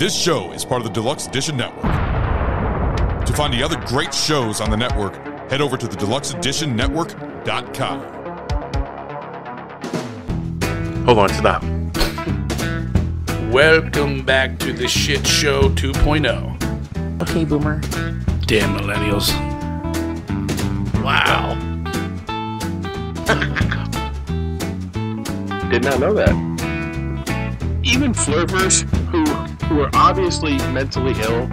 This show is part of the Deluxe Edition Network. To find the other great shows on the network, head over to thedeluxeeditionnetwork.com. Hold on, stop. Welcome back to the Shit Show 2.0. Okay, Boomer. Damn millennials. Wow. Did not know that. Even flirters who are obviously mentally ill.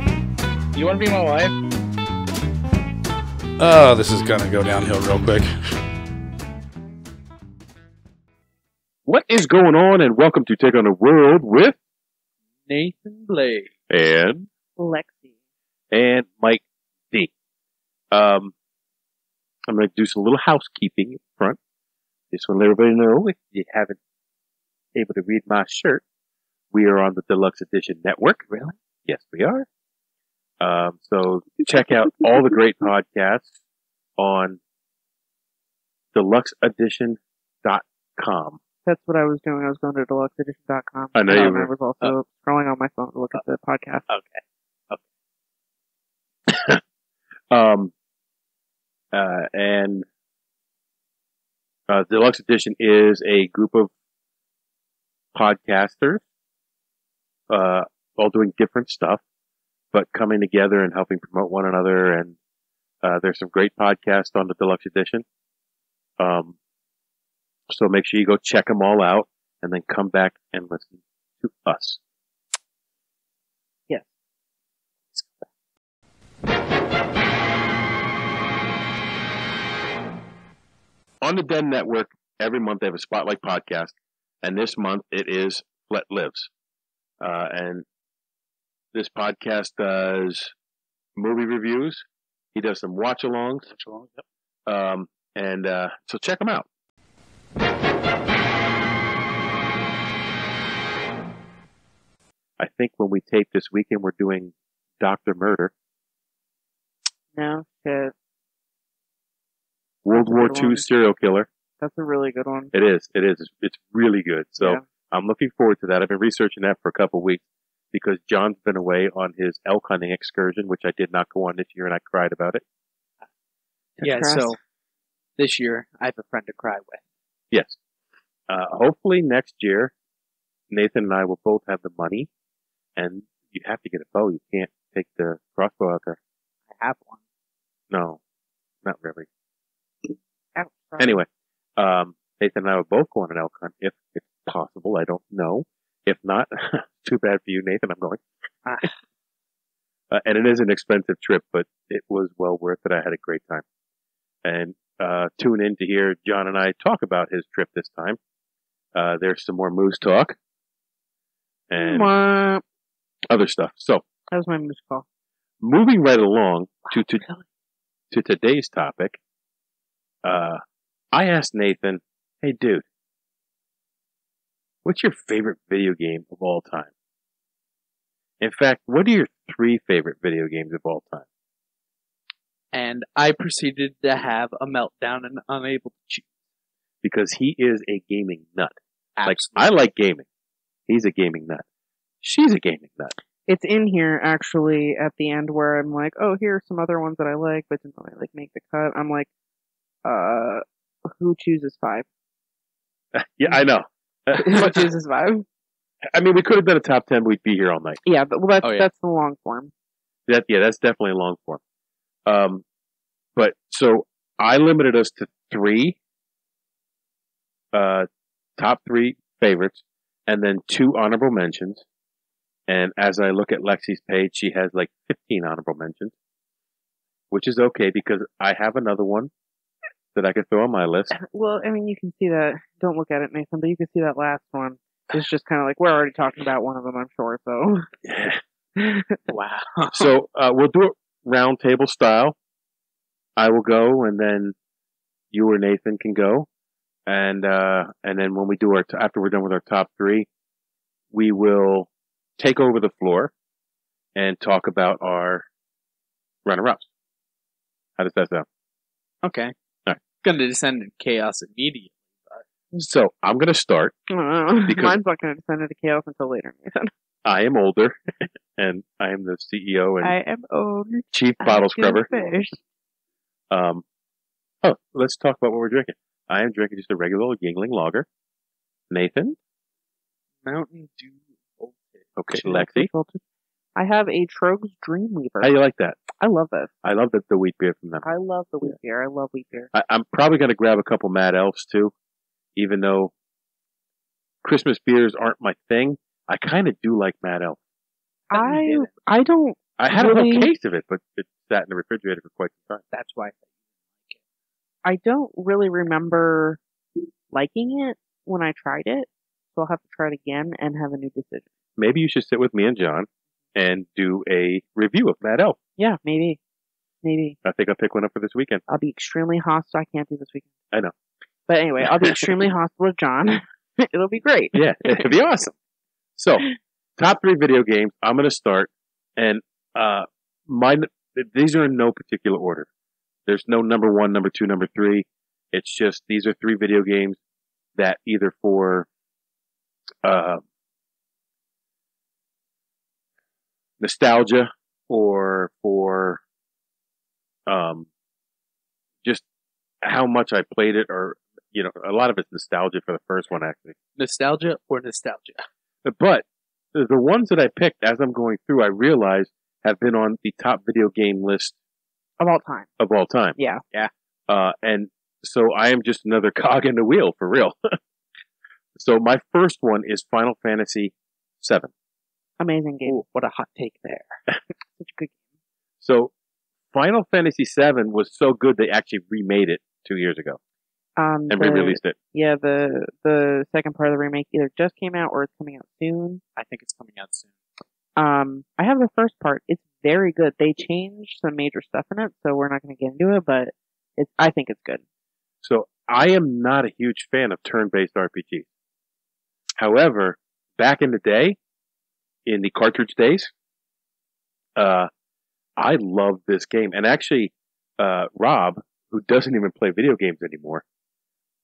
You want to be my wife? Oh, this is gonna go downhill real quick. What is going on? And welcome to Take on the World with Nathan Blake. and Lexi. and Mike D. I'm going to do some little housekeeping in front. Just want to let everybody know, if you haven't able to read my shirt, we are on the Deluxe Edition Network. Really? Yes, we are. So check out all the great podcasts on deluxeedition.com. That's what I was doing. I was going to deluxeedition.com. I know you I were. was also scrolling on my phone to look at the podcast. Okay. And Deluxe Edition is a group of podcasters, all doing different stuff, but coming together and helping promote one another. And there's some great podcasts on the Deluxe Edition. So make sure you go check them all out and then come back and listen to us. Yes. On the TheDen Network, every month they have a Spotlight podcast, and this month it is Flet Lives. And this podcast does movie reviews. He does some watch-alongs. Yep. So check them out. I think when we tape this weekend, we're doing Dr. Murder. No, shit. World War II serial killer. That's a really good one. It is. It's really good. So Yeah. I'm looking forward to that. I've been researching that for a couple of weeks because John's been away on his elk hunting excursion, which I did not go on this year, and I cried about it. Yeah, Trust. so this year I have a friend to cry with. Yes. Hopefully next year, Nathan and I will both have the money, and you have to get a bow. You can't take the crossbow out there. I have one. No, not really. Oh, sorry. Anyway, Nathan and I will both go on an elk hunt if it's possible. I don't know. If not, too bad for you, Nathan. I'm going. And it is an expensive trip, but it was well worth it. I had a great time. And tune in to hear John and I talk about his trip this time. There's some more moose talk and Mwah. other stuff. So, That was my moose call. moving right along to today's topic, I asked Nathan, hey, dude, what's your favorite video game of all time? In fact, what are your 3 favorite video games of all time? And I proceeded to have a meltdown and unable to choose. Because he is a gaming nut. Like, Absolutely. I like gaming. He's a gaming nut. She's a gaming nut. It's in here, actually, at the end where I'm like, oh, here are some other ones that I like, but didn't really like make the cut. I'm like, who chooses 5? Yeah, I know. Who chooses 5? I mean, we could have done a top 10, we'd be here all night. Yeah, but well, Oh, yeah. that's the long form. That's definitely long form. But so I limited us to 3, top 3 favorites, and then 2 honorable mentions. And as I look at Lexi's page, she has like 15 honorable mentions, which is okay because I have another one that I could throw on my list. Well, I mean, you can see that. Don't look at it, Nathan, but you can see that last one. It's just kind of like, we're already talking about one of them, I'm sure, so. Wow. So we'll do it round table style. I will go, and then you or Nathan can go, and then when we do after we're done with our top 3, we will take over the floor and talk about our runner-ups. How does that sound? Okay. All right. Gonna descend into chaos immediately. So I'm going to start. I don't know. Because- Mine's not going to descend into chaos until later, Nathan. I am older, and I am the CEO and I am owned. chief bottle scrubber. Fish. Let's talk about what we're drinking. I am drinking just a regular old Yingling lager. Nathan? Mountain Dew Voltage. Okay, Lexi. I have a Trogs Dreamweaver. How do you like that? I love this. I love the wheat beer from them. I love the wheat beer. I love wheat beer. I'm probably going to grab a couple Mad Elves too, even though Christmas beers aren't my thing. I kind of do like Mad Elf. I don't. I had really, a whole case of it, but it sat in the refrigerator for quite some time. That's why. I don't really remember liking it when I tried it, so I'll have to try it again and have a new decision. Maybe you should sit with me and John and do a review of Mad Elf. Yeah, maybe. I think I'll pick one up for this weekend. I'll be extremely hostile. I can't do this weekend. I know. But anyway, I'll be extremely hostile with John. It'll be great. Yeah, it'll be awesome. So, top 3 video games. I'm going to start, and these are in no particular order. There's no number 1, number 2, number 3. It's just these are 3 video games that either for nostalgia or for just how much I played it, or a lot of it's nostalgia for the first one actually. Nostalgia or nostalgia? But the ones that I picked as I'm going through, I realized have been on the top video game list Of all time. of all time. Yeah. And so I am just another cog in the wheel for real. So my first one is Final Fantasy VII. Amazing game. Ooh, what a hot take there. Such a good game. So Final Fantasy VII was so good they actually remade it 2 years ago and re-released it. Yeah, the second part of the remake either just came out or it's coming out soon. I think it's coming out soon. I have the first part. It's very good. They changed some major stuff in it, so we're not going to get into it, but I think it's good. So I am not a huge fan of turn-based RPGs. However, back in the day, in the cartridge days, I loved this game. And actually, Rob, who doesn't even play video games anymore,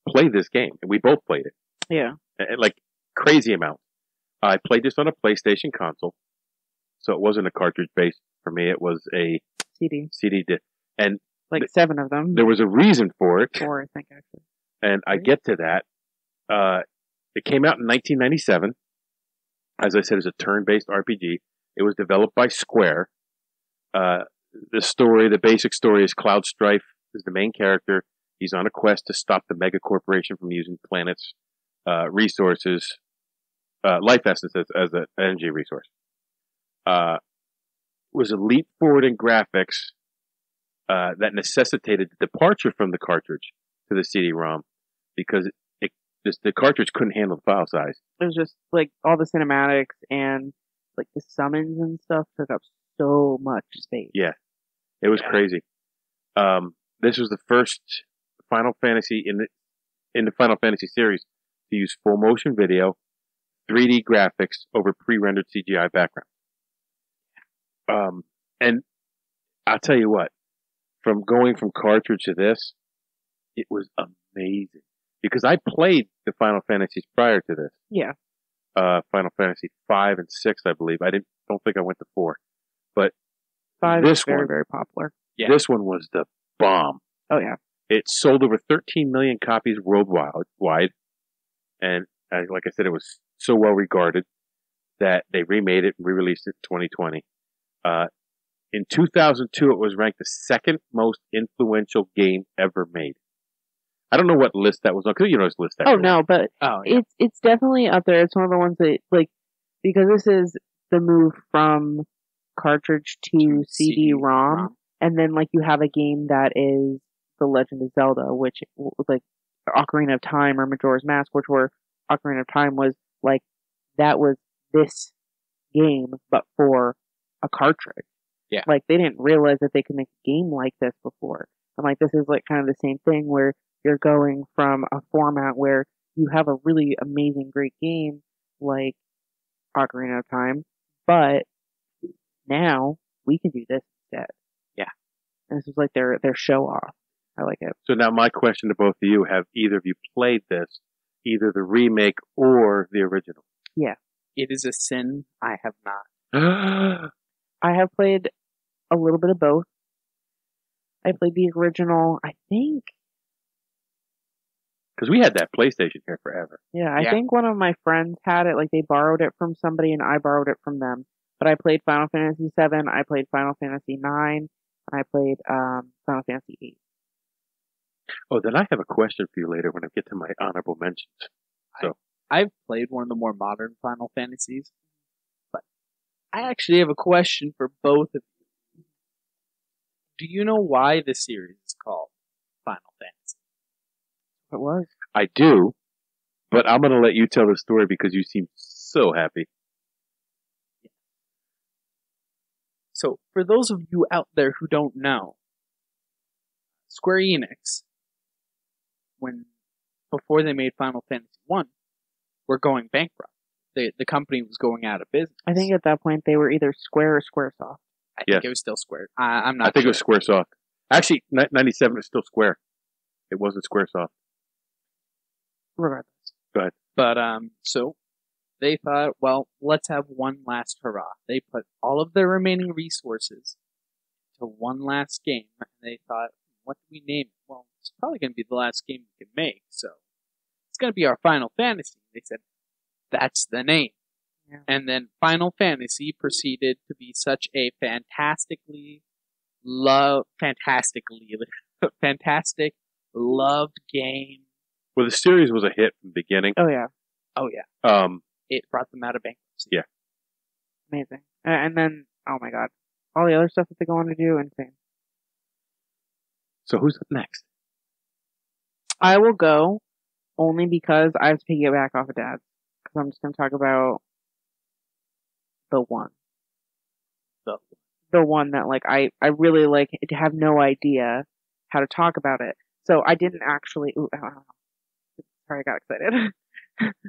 played this game. And we both played it. Yeah. Like crazy amounts. I played this on a PlayStation console. So it wasn't a cartridge based for me. It was a CD disc. And like 7 of them. there was a reason for it. 4, I think, actually. And I get to that. It came out in 1997. As I said, it's a turn-based RPG. It was developed by Square. The basic story is Cloud Strife is the main character. He's on a quest to stop the mega corporation from using planets' resources, life essence as an energy resource. Was a leap forward in graphics that necessitated the departure from the cartridge to the CD-ROM because the cartridge couldn't handle the file size. It was just like all the cinematics and like the summons and stuff took up so much space. Yeah, it was crazy. This was the first Final Fantasy in the Final Fantasy series to use full motion video, 3D graphics over pre-rendered CGI background. And I'll tell you what, from going from cartridge to this, it was amazing. Because I played the Final Fantasies prior to this. Yeah. Final Fantasy 5 and 6, I believe. Don't think I went to 4. But 5 this is very, one, very popular. Yeah. This one was the bomb. Oh, yeah. It sold over 13 million copies worldwide. And like I said, it was so well regarded that they remade it and re-released it in 2020. In 2002, it was ranked the second most influential game ever made. I don't know what list that was on, because this list. Oh, no, but yeah. it's definitely up there. It's one of the ones that, like, because this is the move from cartridge to CD-ROM, and then, like, you have a game that is The Legend of Zelda, which, like, Ocarina of Time or Majora's Mask, which were, Ocarina of Time was, like, that was this game, but for a cartridge. Yeah. Like, they didn't realize that they could make a game like this before. And, like, this is, like, kind of the same thing where you're going from a format where you have a really amazing, great game like Ocarina of Time, but now we can do this instead. Yeah. And this is like their show off. I like it. So now my question to both of you, have either of you played this, either the remake or the original? Yeah. It is a sin. I have not. I have played a little bit of both. I played the original, I think. Because we had that PlayStation here forever. Yeah, I Yeah. think one of my friends had it. Like, they borrowed it from somebody, and I borrowed it from them. But I played Final Fantasy VII, I played Final Fantasy IX, and I played Final Fantasy VIII. Oh, then I have a question for you later when I get to my honorable mentions. I've played one of the more modern Final Fantasies, but I actually have a question for both of you. Do you know why the series is called Final Fantasy? It was. I do, but I'm going to let you tell the story because you seem so happy. So, for those of you out there who don't know, Square Enix, before they made Final Fantasy 1, were going bankrupt. The company was going out of business. I think at that point they were either Square or Squaresoft. I Yes. think it was still Square. I'm not I think sure. it was Squaresoft. Actually, 97 is still Square. It wasn't Squaresoft. Regardless. But, so, they thought, well, let's have one last hurrah. They put all of their remaining resources to one last game, and they thought, what do we name it? Well, it's probably going to be the last game we can make, so it's going to be our Final Fantasy. They said, that's the name. Yeah. And then Final Fantasy proceeded to be such a fantastic loved game. Well, the series was a hit from the beginning. Oh, yeah. Oh yeah, Um, it brought them out of bankruptcy. Yeah. Amazing. And then, oh my god. All the other stuff that they go on to do, insane. so who's up next? I will go only because I have to piggyback off of Dad's. Because I'm just going to talk about the one. The one that, like, I really, like, have no idea how to talk about it. So I didn't actually... Ooh, sorry, I got excited.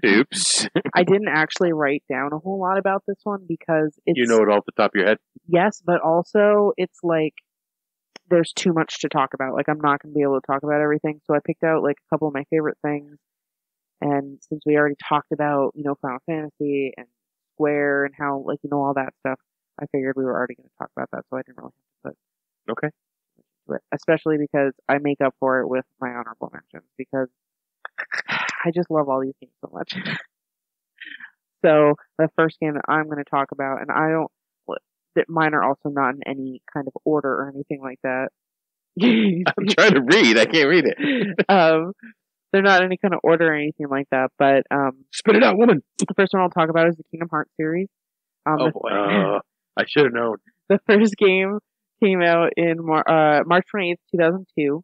Oops. I didn't actually write down a whole lot about this one because it's... You know it off the top of your head? Yes, but also it's like there's too much to talk about. Like, I'm not going to be able to talk about everything. So I picked out, like, a couple of my favorite things. And since we already talked about, Final Fantasy and Square and how, like, all that stuff, I figured we were already going to talk about that. So I didn't really have to put Okay. it. Especially because I make up for it with my honorable mentions. Because I just love all these games so much. So the first game that I'm going to talk about, and mine are also not in any kind of order or anything like that. I'm trying to read. I can't read it. They're not in any kind of order or anything like that. But Spit it out, woman. the first one I'll talk about is the Kingdom Hearts series. Oh boy. I should have known. The first game came out in March 28th, 2002,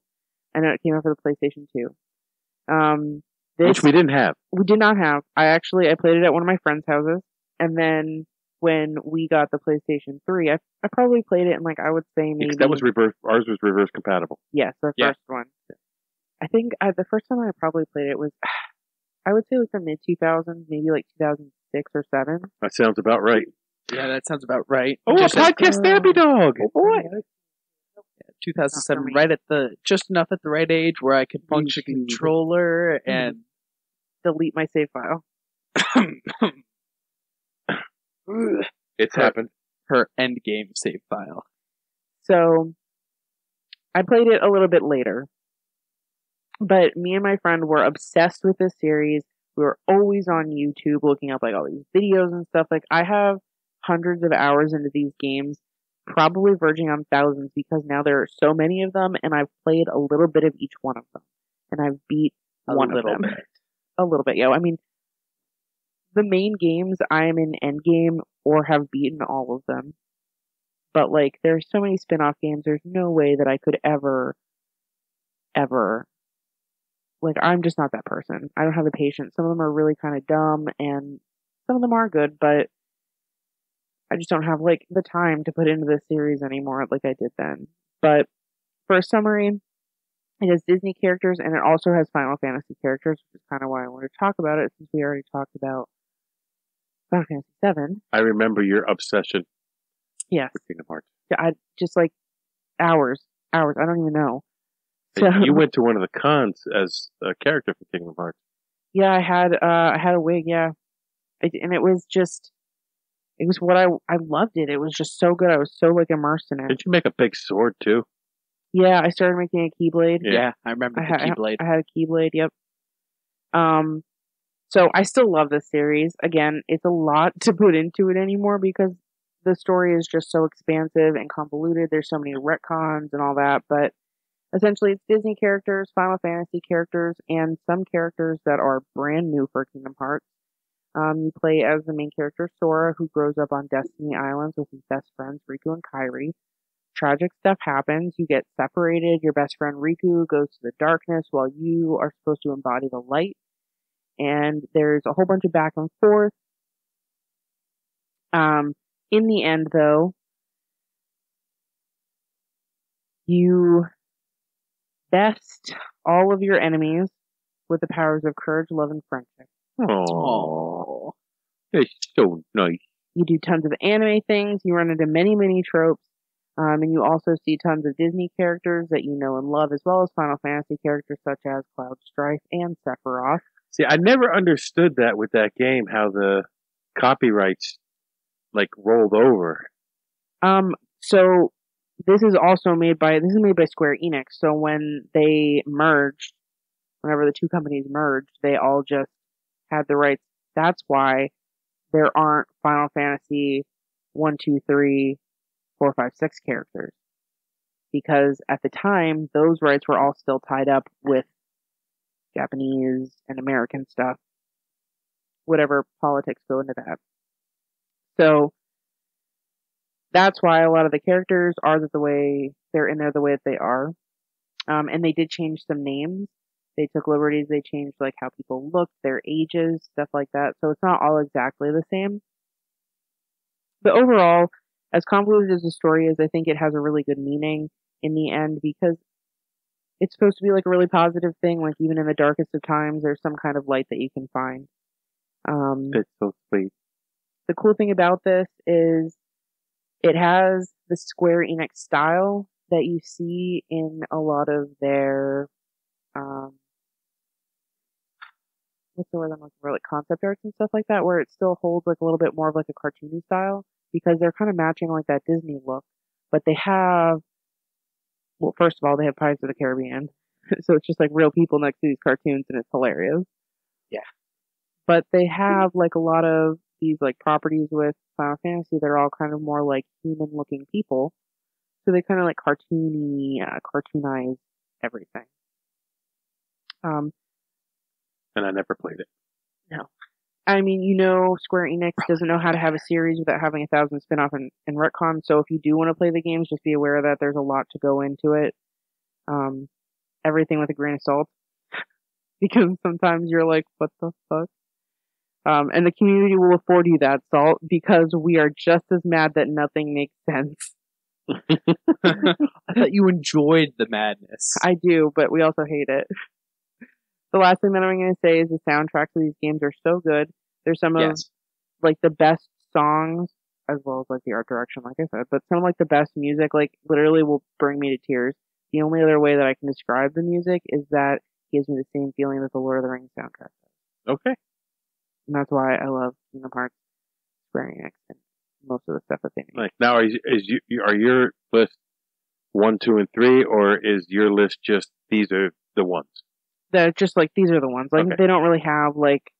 and it came out for the PlayStation 2. Which we didn't have. We did not have. I played it at one of my friends' houses, and then when we got the PlayStation 3, I probably played it in, like, I would say maybe... That was reverse. Ours was reverse compatible. Yes, the Yeah. first one. I think the first time I probably played it was, I would say like the mid-2000s, maybe like 2006 or 7. That sounds about right. Yeah, that sounds about right. Oh, Just a podcast therapy dog. Oh boy! 2007, Not for me. right at just enough at the right age where I could function a YouTube. controller and Delete my save file. It's happened. her end game save file. So, I played it a little bit later. But me and my friend were obsessed with this series. We were always on YouTube looking up, like, all these videos and stuff. Like, I have hundreds of hours into these games, probably verging on thousands, because now there are so many of them, and I've played a little bit of each one of them. And I've beat one of them. A little bit, yeah. I mean, the main games, I am in endgame or have beaten all of them. But, like, there's so many spin-off games, there's no way that I could ever, like, I'm just not that person. I don't have the patience. Some of them are really kind of dumb, and some of them are good, but I just don't have, like, the time to put into this series anymore like I did then. But for a summary, it has Disney characters, and it also has Final Fantasy characters, which is kind of why I wanted to talk about it, since we already talked about Final Fantasy VII. I remember your obsession Yes. with Kingdom Hearts. I just, like, hours. I don't even know. So, You went to one of the cons as a character for Kingdom Hearts. yeah, I had a wig, yeah. And it was what I loved it. It was just so good. I was so like immersed in it. Didn't you make a big sword too? Yeah, I started making a Keyblade. Yeah, I remember the Keyblade. I had a Keyblade. Yep. So I still love this series. Again, it's a lot to put into it anymore because the story is just so expansive and convoluted. There's so many retcons and all that, but essentially it's Disney characters, Final Fantasy characters, and some characters that are brand new for Kingdom Hearts. You play as the main character Sora, who grows up on Destiny Islands with his best friends Riku and Kairi. Tragic stuff happens. You get separated. Your best friend Riku goes to the darkness while you are supposed to embody the light. And there's a whole bunch of back and forth. In the end, though, you best all of your enemies with the powers of courage, love, and friendship. Oh, it's so nice. You do tons of anime things. You run into many, many tropes. And you also see tons of Disney characters that you know and love, as well as Final Fantasy characters such as Cloud Strife and Sephiroth. See, I never understood that with that game, how the copyrights, like, rolled over. So this is made by Square Enix. So when they merged, whenever the two companies merged, they all just had the rights. That's why there aren't Final Fantasy 1, 2, 3, 4, 5, 6 characters. Because at the time, those rights were all still tied up with Japanese and American stuff. Whatever politics go into that. So that's why a lot of the characters are the way they're in there the way that they are. And they did change some names. They took liberties. They changed like how people looked, their ages, stuff like that. So it's not all exactly the same. But overall, as convoluted as the story is, I think it has a really good meaning in the end because it's supposed to be like a really positive thing. Like even in the darkest of times, there's some kind of light that you can find. It's so sweet. The cool thing about this is it has the Square Enix style that you see in a lot of their, what's the word I'm looking for, like concept arts and stuff like that, where it still holds like a little bit more of like a cartoony style because they're kind of matching like that Disney look. But they have, well, first of all, they have Pirates of the Caribbean. So it's just like real people next to these cartoons and it's hilarious. Yeah. But they have like a lot of these like properties with Final Fantasy that are all kind of more like human looking people. So they kind of like cartoonize everything. And I never played it. No. I mean, you know, Square Enix doesn't know how to have a series without having 1,000 spin-off and retcon, so if you do want to play the games, just be aware that there's a lot to go into it. Everything with a grain of salt. Because sometimes you're like, what the fuck? And the community will afford you that salt because we are just as mad that nothing makes sense. I thought you enjoyed the madness. I do, but we also hate it. The last thing that I'm going to say is the soundtracks of these games are so good. They're some of like the best songs, as well as like the art direction, like I said. But some of like the best music, like literally will bring me to tears. The only other way that I can describe the music is that it gives me the same feeling that the Lord of the Rings soundtrack does. Okay. And that's why I love Kingdom Hearts, Square Enix, and most of the stuff that they make. Like now, are your list 1, 2, and 3, or is your list just these are the ones? They're just like these are the ones. Like they don't really have like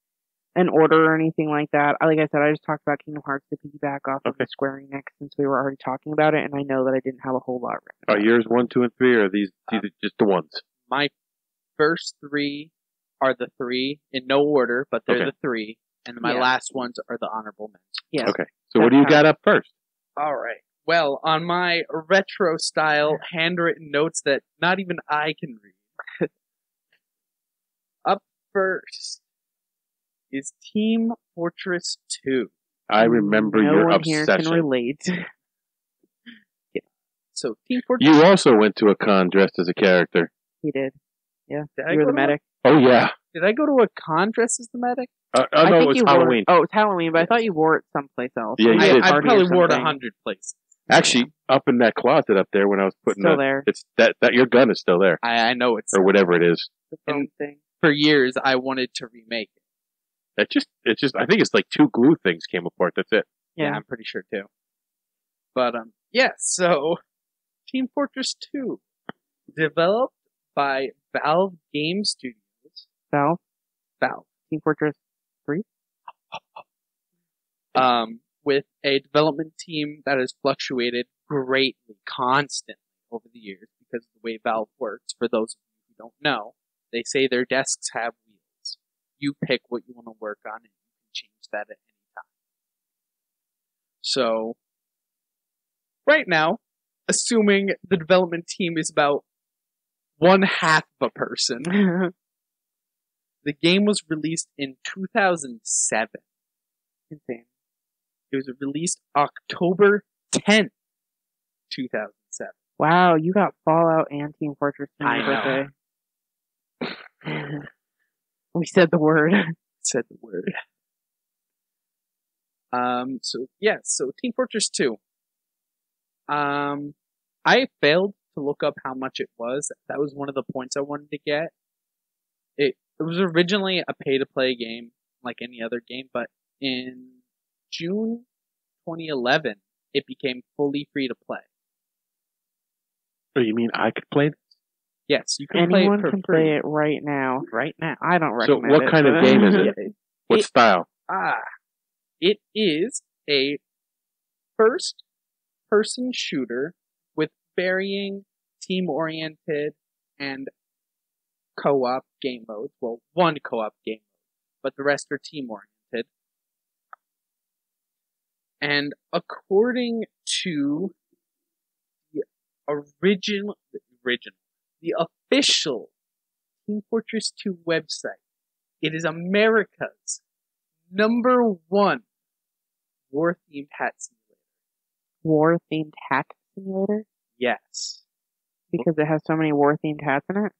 an order or anything like that. Like I said, I just talked about Kingdom Hearts to piggyback off of the Square Enix since we were already talking about it, and I know that I didn't have a whole lot written. Are yours 1, 2, and 3, or are these just the ones? My first 3 are the 3 in no order, but they're the 3, and my last ones are the honorable mentions. Yeah. Okay. So what do you got up first? All right. Well, on my retro style handwritten notes that not even I can read. Up first is Team Fortress 2. I remember your obsession. No one here can relate. So Team Fortress. You also went to a con dressed as a character. He did. Yeah. Did you were the medic. Oh yeah. Did I go to a con dressed as the medic? No, it was Halloween. Oh, it's Halloween, but I thought you wore it someplace else. Yeah, you did. I probably wore it 100 places. Actually, up in that closet up there when I was putting still there. It's that your gun is still there. I know it's or whatever it is. The phone thing. For years, I wanted to remake it. It's just. I think it's like 2 glue things came apart. That's it. Yeah, I'm pretty sure too. But so Team Fortress 2, developed by Valve Game Studios. Valve. Team Fortress 3. With a development team that has fluctuated greatly, constantly over the years because of the way Valve works. For those of you who don't know, they say their desks have wheels. You pick what you want to work on, and you can change that at any time. So, right now, assuming the development team is about 1/2 of a person, the game was released in 2007. Insane. It was released October 10th, 2007. Wow, you got Fallout and Team Fortress 2 on I your birthday. We said the word. Said the word. So Team Fortress 2. I failed to look up how much it was. That was one of the points I wanted to get. It was originally a pay-to-play game, like any other game, but in June 2011, it became fully free-to-play. Oh, you mean I could play this? Yes, you can play it Anyone for can free. play it right now. Right now. I don't So recommend it. what kind of game is it? What style? It is a first-person shooter with varying team-oriented and co-op game modes. Well, one co-op game mode, but the rest are team-oriented. And according to the the official Team Fortress 2 website, it is America's #1 war-themed hat simulator. War-themed hat simulator? Yes. Because it has so many war-themed hats in it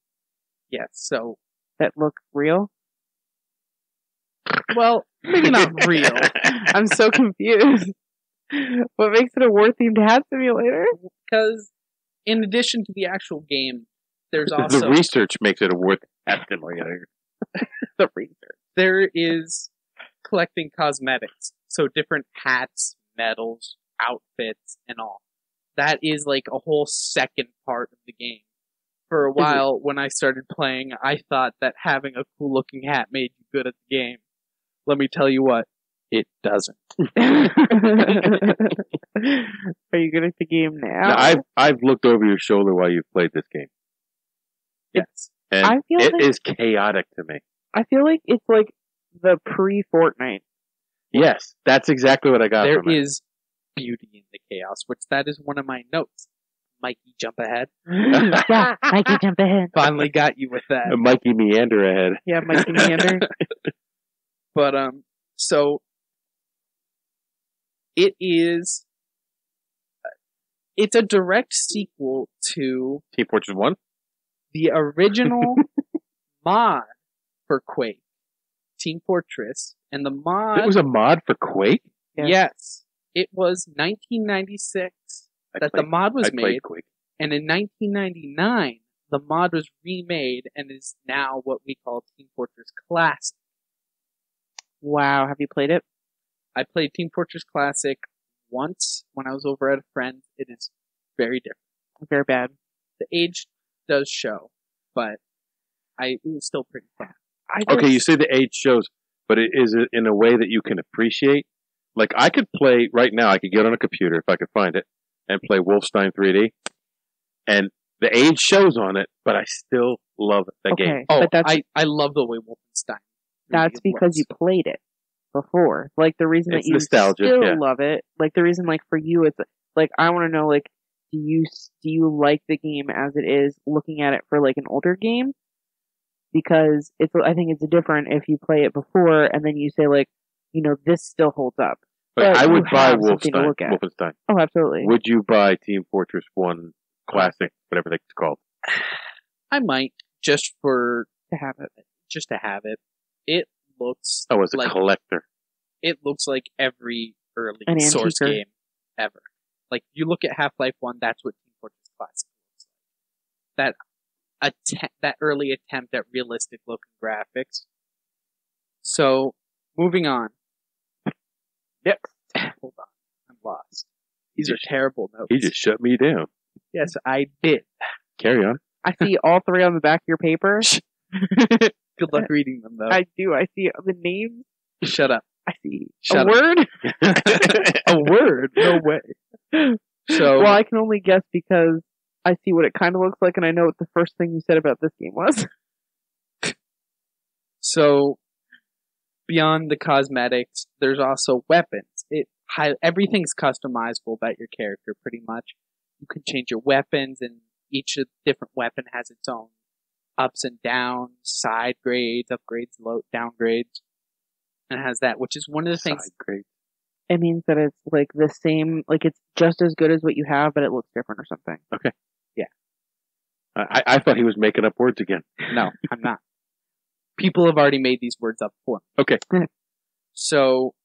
Yes, so, that look real? well, maybe not real. I'm so confused. What makes it a war-themed hat simulator? Because in addition to the actual game, there's also... The research makes it a worth hat simulator. The research. There is collecting cosmetics. So different hats, medals, outfits, and all. That is like a whole second part of the game. For a while, when I started playing, I thought that having a cool looking hat made you good at the game. Let me tell you what, it doesn't. Are you good at the game now? Now, I've looked over your shoulder while you've played this game. Yes. And I feel it like- is chaotic to me. I feel like it's like the pre-Fortnite. Yes, that's exactly what I got There from it. is beauty in the chaos, which that is one of my notes. Mikey, jump ahead. Yeah, Mikey, jump ahead. Finally got you with that. Mikey meander ahead. Yeah, Mikey Meander. But, so, it's a direct sequel to Team Fortress 1? the original mod for Quake, Team Fortress, and the mod... It was a mod for Quake? Yes. It was 1996 the mod was I played made, Quake. and in 1999, the mod was remade and is now what we call Team Fortress Classic. Wow, have you played it? I played Team Fortress Classic once when I was over at a friend. It is very different. Very bad. The age does show, but it was still pretty fun. Okay, you say the age shows, but it is in a way that you can appreciate. Like, I could play, right now, I could get on a computer, if I could find it, and play Wolfenstein 3D, and the age shows on it, but I still love that game. Oh, but that's I love the way Wolfenstein. that's because you played it before. Like the reason It's that you nostalgia, still yeah. love it, like the reason, like for you, it's like I want to know, like, do you like the game as it is, looking at it for like an older game? Because I think it's different if you play it before and then you say like, you know, this still holds up. But I you would buy have something to look at. Wolfenstein. Oh, absolutely. Would you buy Team Fortress 1 Classic, whatever it's called? I might just To have it. to have it. It looks Oh, as a like collector. it looks like every early An Source antiquer. game ever. Like you look at Half-Life 1, that's what Team Fortress Classic looks like. That early attempt at realistic looking graphics. So moving on. Yep. Hold on. I'm lost. These are terrible notes. He just shut me down. Yes, I did. Carry on. I see all three on the back of your paper. Good luck reading them, though. I do. I see the names. Shut up. I see Shut a up. word. A word? No way. So, Well, I can only guess because I see what it kind of looks like, and I know what the first thing you said about this game was. So, beyond the cosmetics, there's also weapons. Everything's customizable about your character, pretty much. You can change your weapons, and each different weapon has its own ups and downs, side grades, upgrades, downgrades, and it has that, which is one of the things. Side grade. It means that it's like the same, like it's just as good as what you have, but it looks different or something. Okay. Yeah. I thought he was making up words again. No, I'm not. People have already made these words up for me. Okay. So,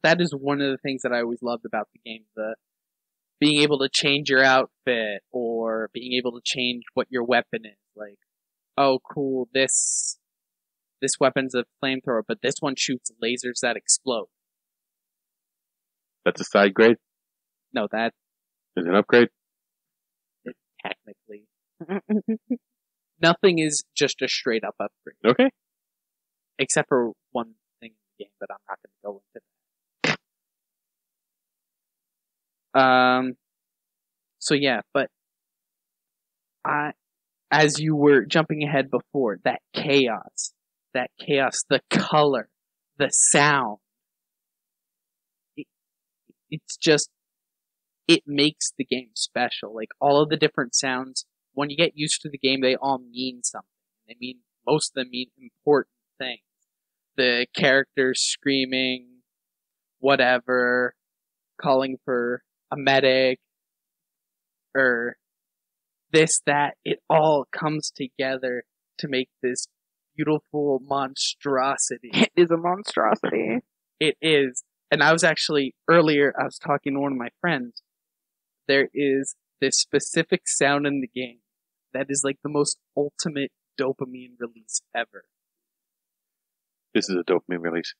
that is one of the things that I always loved about the game. The being able to change your outfit or being able to change what your weapon is. Like, oh, cool, this weapon's a flamethrower, but this one shoots lasers that explode. That's a side grade? No, that Is it an upgrade? technically. Nothing is just a straight up upgrade. Okay. Except for one thing in the game, but I'm not going to go into that. So yeah, but as you were jumping ahead before, that chaos, the color, the sound, it's just, it makes the game special. Like, all of the different sounds, when you get used to the game, they all mean something. Most of them mean important things. The characters screaming, whatever, calling for a medic, or this, that, it all comes together to make this beautiful monstrosity. It is a monstrosity. It is. And I was talking to one of my friends. There is this specific sound in the game that is like the most ultimate dopamine release ever. This is a dopamine release.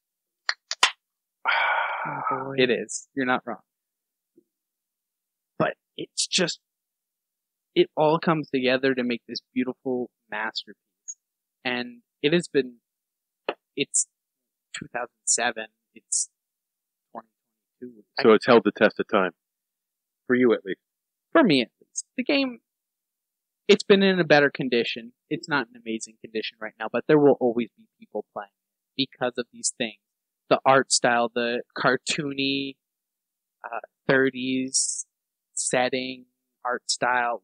Oh, It is. You're not wrong. But it's just, it all comes together to make this beautiful masterpiece. And it's 2007. It's 2022. So it's held the test of time. For you, at least. For me, at least. The game, it's been in a better condition. It's not in amazing condition right now, but there will always be people playing it because of these things. The art style, the cartoony, 30s setting, art style,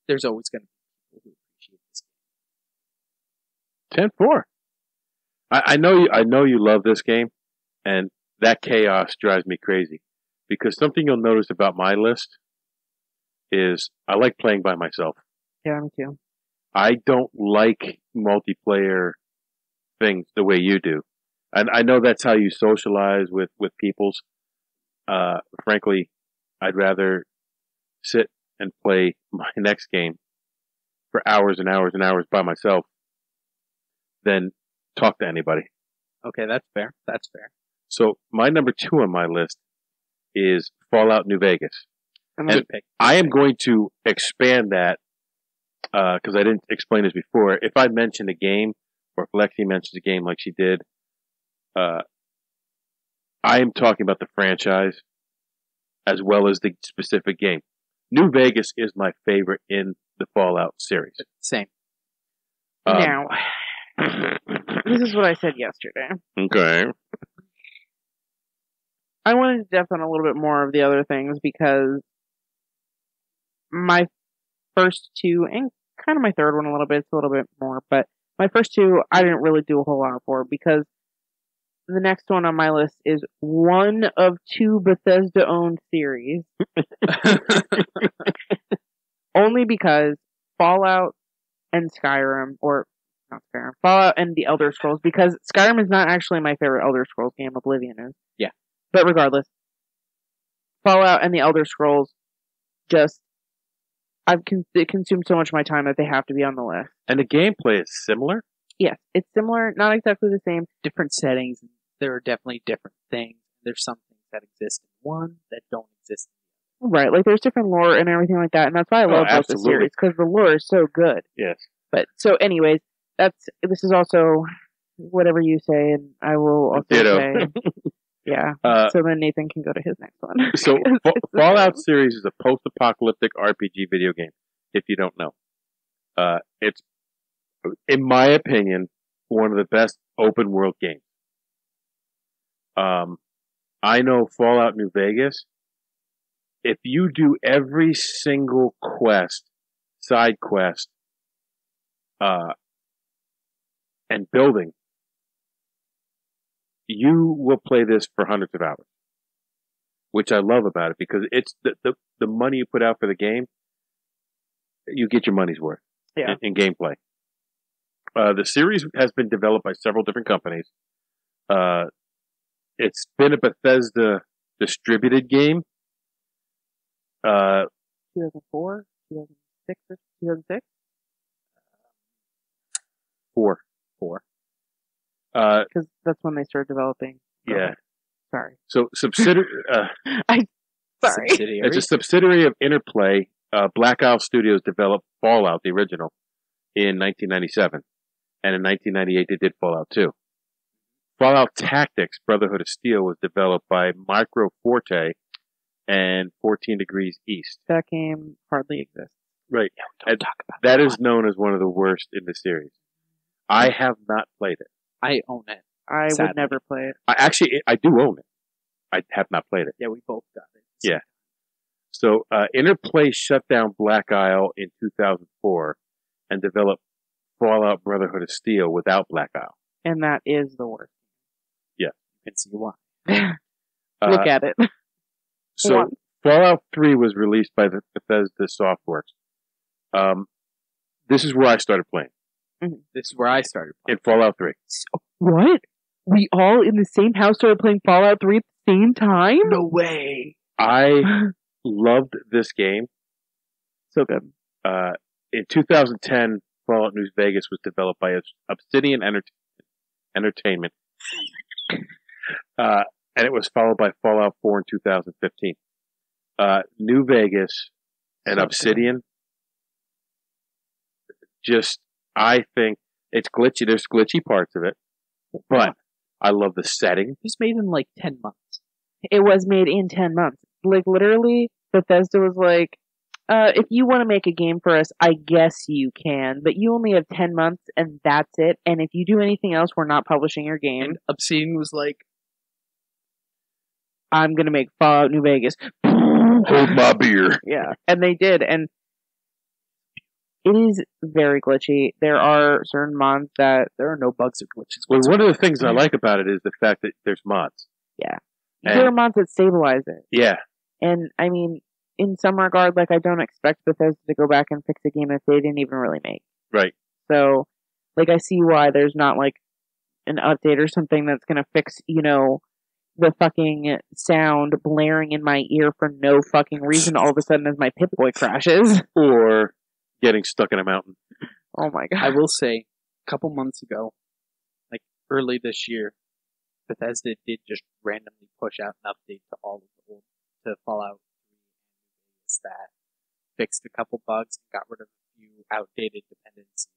there's always going to be people who appreciate this game. 10-4. I know you love this game, and that chaos drives me crazy. Because something you'll notice about my list is I like playing by myself. Yeah, me too. I don't like multiplayer things the way you do. And I know that's how you socialize with peoples. Frankly, I'd rather sit and play my next game for hours and hours and hours by myself than talk to anybody. Okay, that's fair. That's fair. So my number 2 on my list is Fallout New Vegas. Good pick. I am going to expand that because I didn't explain this before. If I mention a game, or if Lexi mentions a game like she did, I am talking about the franchise as well as the specific game. New Vegas is my favorite in the Fallout series. Same. Now, this is what I said yesterday. Okay. I wanted to depth on a little bit more of the other things because my first 2, and kind of my third one a little bit, it's a little bit more, but my first 2, I didn't really do a whole lot for because the next one on my list is one of 2 Bethesda-owned series. Only because Fallout and Skyrim, or not Skyrim, Fallout and the Elder Scrolls, because Skyrim is not actually my favorite Elder Scrolls game, Oblivion is. Yeah. But regardless, Fallout and the Elder Scrolls they consumed so much of my time that they have to be on the list. And the gameplay is similar. Yes, it's similar, not exactly the same. Different settings. There are definitely different things. There's some things that exist in one that don't exist in Right, like there's different lore and everything like that, and that's why I love both the absolutely. series, because the lore is so good. Yes. But, so anyways, this is also whatever you say, and I will also Ditto. say, yeah, so then Nathan can go to his next one. So Fallout series is a post-apocalyptic RPG video game, if you don't know. It's, in my opinion, one of the best open world games. I know Fallout New Vegas, if you do every single quest, side quest, and building, you will play this for hundreds of hours. Which I love about it, because it's the money you put out for the game, you get your money's worth in gameplay. The series has been developed by several different companies. It's been a Bethesda distributed game. 2004, 2006, or 2006? 4. Because that's when they started developing. Yeah. Sorry. So subsidiary. Sorry. It's a subsidiary of Interplay. Black Isle Studios developed Fallout, the original, in 1997, and in 1998 they did Fallout 2. Fallout Tactics: Brotherhood of Steel was developed by Micro Forte and 14 Degrees East. That game hardly exists. Right. Don't talk about that is known as one of the worst in the series. I have not played it. I own it. I Sadly. would never play it. I do own it. I have not played it. Yeah, we both got it. Yeah. So, Interplay shut down Black Isle in 2004 and developed Fallout Brotherhood of Steel without Black Isle. And that is the worst. Yeah. You can see why. Look at it. So, One. Fallout 3 was released by the Bethesda Softworks. This is where I started playing. This is where I started playing. In Fallout 3. What? We all in the same house started playing Fallout 3 at the same time? No way. I loved this game. So good. In 2010, Fallout New Vegas was developed by Obsidian Entertainment. And it was followed by Fallout 4 in 2015. New Vegas and Obsidian, just, I think, it's glitchy. There's glitchy parts of it, but I love the setting. It was made in like 10 months. It was made in 10 months. Like, literally, Bethesda was like, if you want to make a game for us, I guess you can, but you only have 10 months and that's it. And if you do anything else, we're not publishing your game. And Obsidian was like, I'm going to make Fallout New Vegas. Hold my beer. Yeah. And they did. And it is very glitchy. There are certain mods that there are no bugs or glitches. Well, one of the things I like about it is the fact that there's mods. Yeah. And there are mods that stabilize it. Yeah. And, I mean, in some regard, like, I don't expect Bethesda to go back and fix a game that they didn't even really make. Right. So, like, I see why there's not, like, an update or something that's gonna fix, you know, the fucking sound blaring in my ear for no fucking reason all of a sudden as my Pip-Boy crashes. Or getting stuck in a mountain. Oh my god. I will say, a couple months ago, like early this year, Bethesda did just randomly push out an update to all of the old, to Fallout 3 that fixed a couple bugs and got rid of a few outdated dependencies.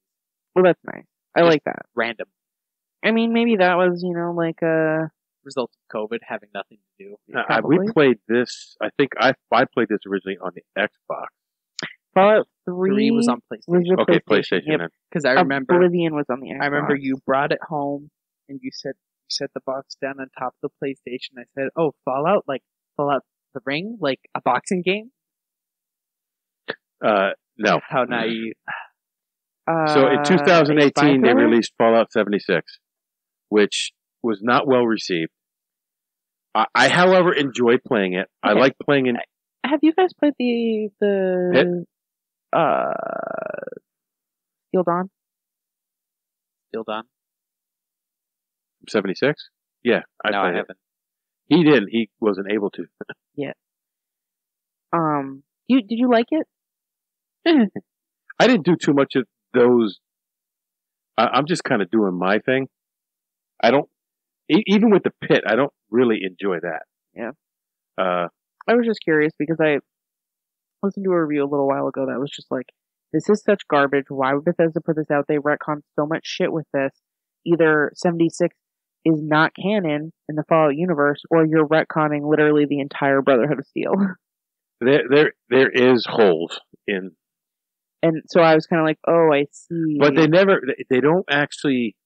Well, that's nice. I like that. Random. I mean, maybe that was, you know, like Result of COVID having nothing to do. We played this, I think I played this originally on the Xbox. Fallout 3 was on PlayStation. Was your Okay, PlayStation. Yep. Then. Because I remember Oblivion was on the Xbox. I remember you brought it home and you set the box down on top of the PlayStation. I said, "Oh, Fallout, like Fallout the Ring, like a boxing game." No. How naive. So in 2018, they Spyfire? released Fallout 76, which was not well received. I however, enjoyed playing it. I Okay. like playing in. Have you guys played the Steel Dawn? Still done? 76? Yeah, No, I played it. haven't. He didn't. He wasn't able to. Did you like it? I didn't do too much of those. I'm just kind of doing my thing. I don't, even with the pit, I don't really enjoy that. Yeah. I was just curious because I listened to a review a little while ago that was just like, this is such garbage. Why would Bethesda put this out? They retconned so much shit with this. Either 76 is not canon in the Fallout universe, or you're retconning literally the entire Brotherhood of Steel. There is holes in. And so I was kind of like, oh, I see. But they don't actually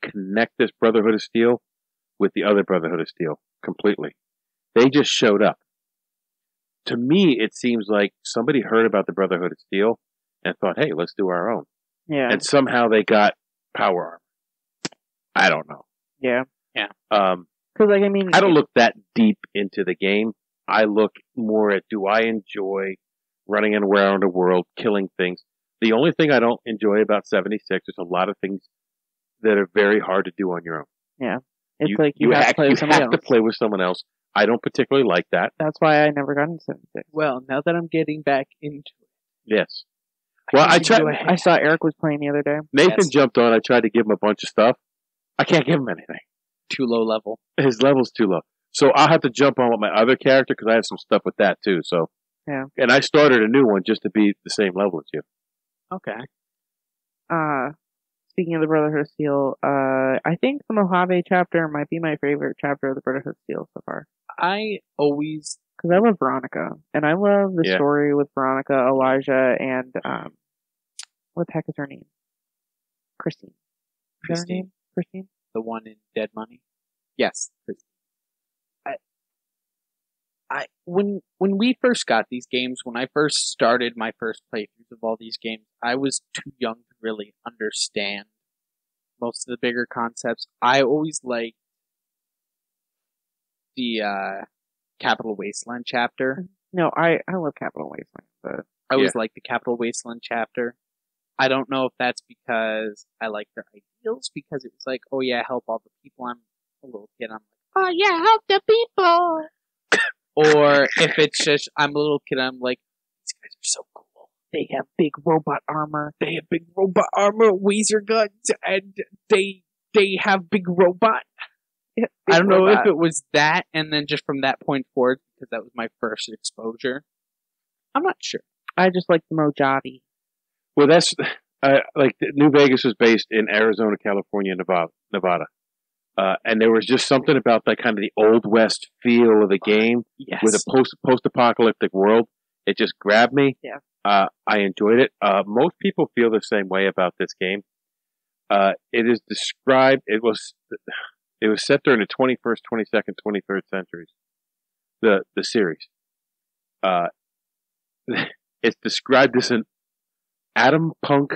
connect this Brotherhood of Steel with the other Brotherhood of Steel completely. They just showed up. To me, it seems like somebody heard about the Brotherhood of Steel and thought, hey, let's do our own. Yeah. And somehow they got power armor. I don't know. Yeah. Yeah. Because, like, I mean, I don't look that deep into the game. I look more at, do I enjoy running around the world, killing things? The only thing I don't enjoy about 76 is a lot of things that are very hard to do on your own. Yeah. It's like you have to play with somebody else. to play with someone else. I don't particularly like that. That's why I never got into 76. Well, now that I'm getting back into it. Yes. Well, I saw Eric was playing the other day. Nathan jumped on. I tried to give him a bunch of stuff. I can't give him anything. Too low level. His level's too low. So I'll have to jump on with my other character because I have some stuff with that too. So yeah. And I started a new one just to be the same level as you. Okay. Speaking of the Brotherhood of Steel, I think the Mojave chapter might be my favorite chapter of the Brotherhood of Steel so far. I always... Because I love Veronica. And I love the story with Veronica, Elijah, and, what the heck is her name? Christine. Is that her name? Christine? The one in Dead Money? Yes, Christine. When we first got these games, when I first started my first playthroughs of all these games, I was too young to really understand most of the bigger concepts. I always liked the Capital Wasteland chapter. No, I love Capital Wasteland, but I always liked the Capital Wasteland chapter. I don't know if that's because I like their ideals, because it was like, oh yeah, help all the people. I'm a little kid. I'm like, oh yeah, help the people. Or if it's just, I'm a little kid, I'm like, these guys are so cool. They have big robot armor. They have big robot armor, laser guns, and they have big robot. Yeah, I don't know if it was that, and then just from that point forward, because that was my first exposure. I'm not sure. I just like the Mojave. Well, that's, like, New Vegas is based in Arizona, California, Nevada. And there was just something about that kind of the Old West feel of the game with a post-apocalyptic world. It just grabbed me. Yeah. I enjoyed it. Most people feel the same way about this game. It is described, it was set during the 21st, 22nd, 23rd centuries. The series. It's described as an atom punk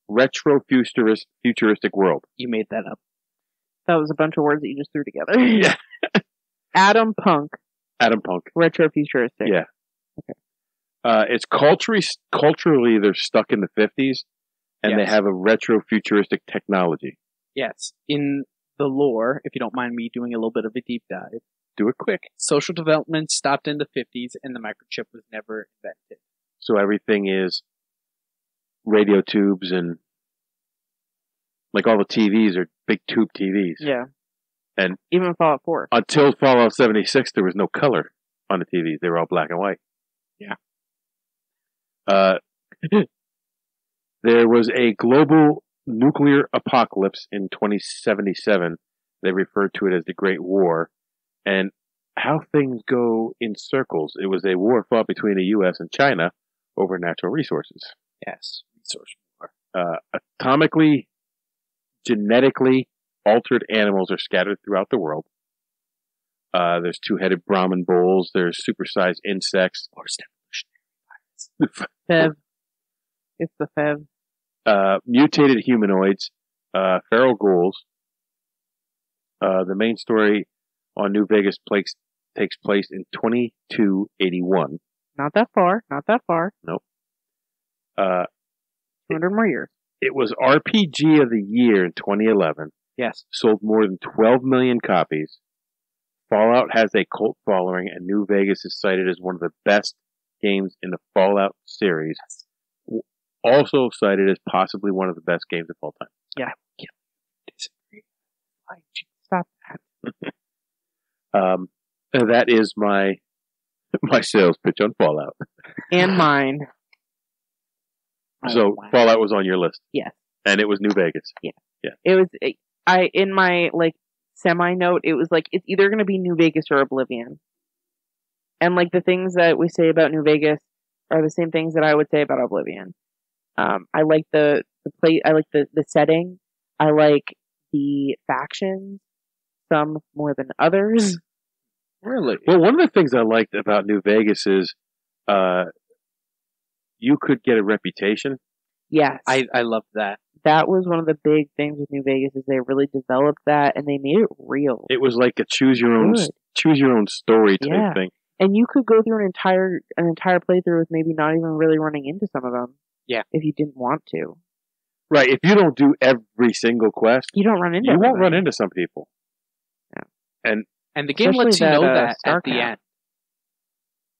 retro futuristic world. You made that up. That was a bunch of words that you just threw together. Yeah. Atom punk. Retro futuristic. Yeah. Okay. It's culturally they're stuck in the 50s and they have a retro futuristic technology. Yes. In the lore, if you don't mind me doing a little bit of a deep dive. Do it quick. Social development stopped in the 50s and the microchip was never invented. So everything is radio tubes and like all the TVs are big tube TVs. Yeah. And even Fallout 4. Until Fallout 76, there was no color on the TVs. They were all black and white. Yeah. There was a global nuclear apocalypse in 2077. They referred to it as the Great War. And how things go in circles. It was a war fought between the U.S. and China over natural resources. Yes. Resource war. Atomically, genetically altered animals are scattered throughout the world. There's two-headed Brahmin bulls. There's supersized insects. Fev. It's the Fev. Mutated humanoids. Feral ghouls. The main story on New Vegas takes place in 2281. Not that far. Nope. 200 more years. It was RPG of the Year in 2011. Yes. Sold more than 12 million copies. Fallout has a cult following, and New Vegas is cited as one of the best games in the Fallout series. also cited as possibly one of the best games of all time. Yeah. Disagree. Stop that. That is my sales pitch on Fallout. And mine. So wow. Fallout was on your list. Yes. And it was New Vegas. It was, in my, like, semi-note, it was like, it's either going to be New Vegas or Oblivion. And, like, the things that we say about New Vegas are the same things that I would say about Oblivion. I like the play, I like the setting, I like the factions, some more than others. Really? Well, one of the things I liked about New Vegas is you could get a reputation. Yes. I love that. That was one of the big things with New Vegas is they really developed that and they made it real. It was like a choose your own story type thing. And you could go through an entire playthrough with maybe not even really running into some of them. Yeah. If you didn't want to. Right. If you don't do every single quest, You don't run into you won't everybody. run into some people. Yeah. And the game Especially lets you that, know that Star at the Cap. end.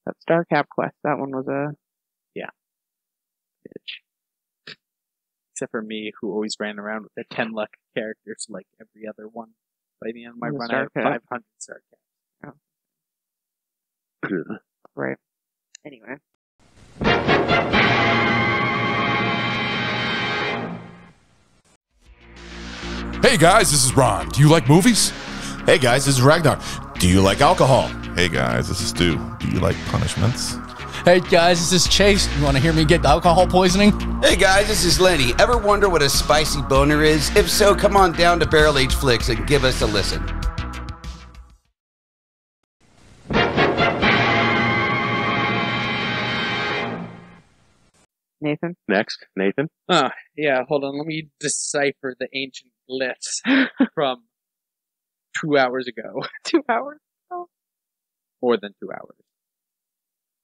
That StarCap quest, that one was a... Yeah. Bitch. Except for me, who always ran around with the 10 luck characters like every other one. By the end of my The run, I had StarCap. 500 StarCap. Right. Anyway. Hey guys, this is Ron. Do you like movies? Hey guys, this is Ragnar. Do you like alcohol? Hey guys, this is Stu. Do you like punishments? Hey guys, this is Chase. You want to hear me get alcohol poisoning? Hey guys, this is Lenny. Ever wonder what a spicy boner is? If so, come on down to Barrel Age Flicks and give us a listen. Nathan? Next, Nathan. Yeah, hold on. Let me decipher the ancient glyphs from 2 hours ago. 2 hours? Oh. More than 2 hours.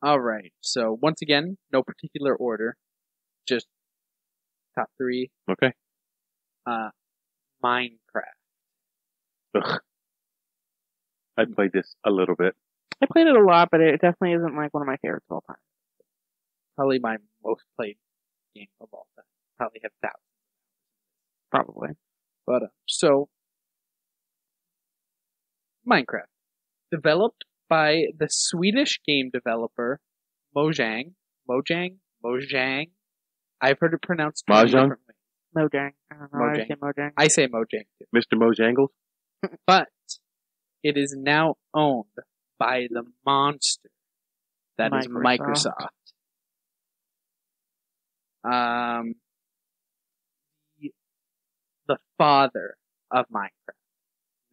Alright, so once again, no particular order. Just top 3. Okay. Minecraft. Ugh. I played this a little bit. I played it a lot, but it definitely isn't like one of my favorites of all time. Probably my most played game of all time. Probably have thousands. Probably. But, so, Minecraft. Developed by the Swedish game developer Mojang. I've heard it pronounced many Mojang? different ways. Mojang. I don't know. Mojang. I say Mojang. I say Mojang too. Mr. Mojangles? But it is now owned by the monster that is Microsoft. The father of Minecraft.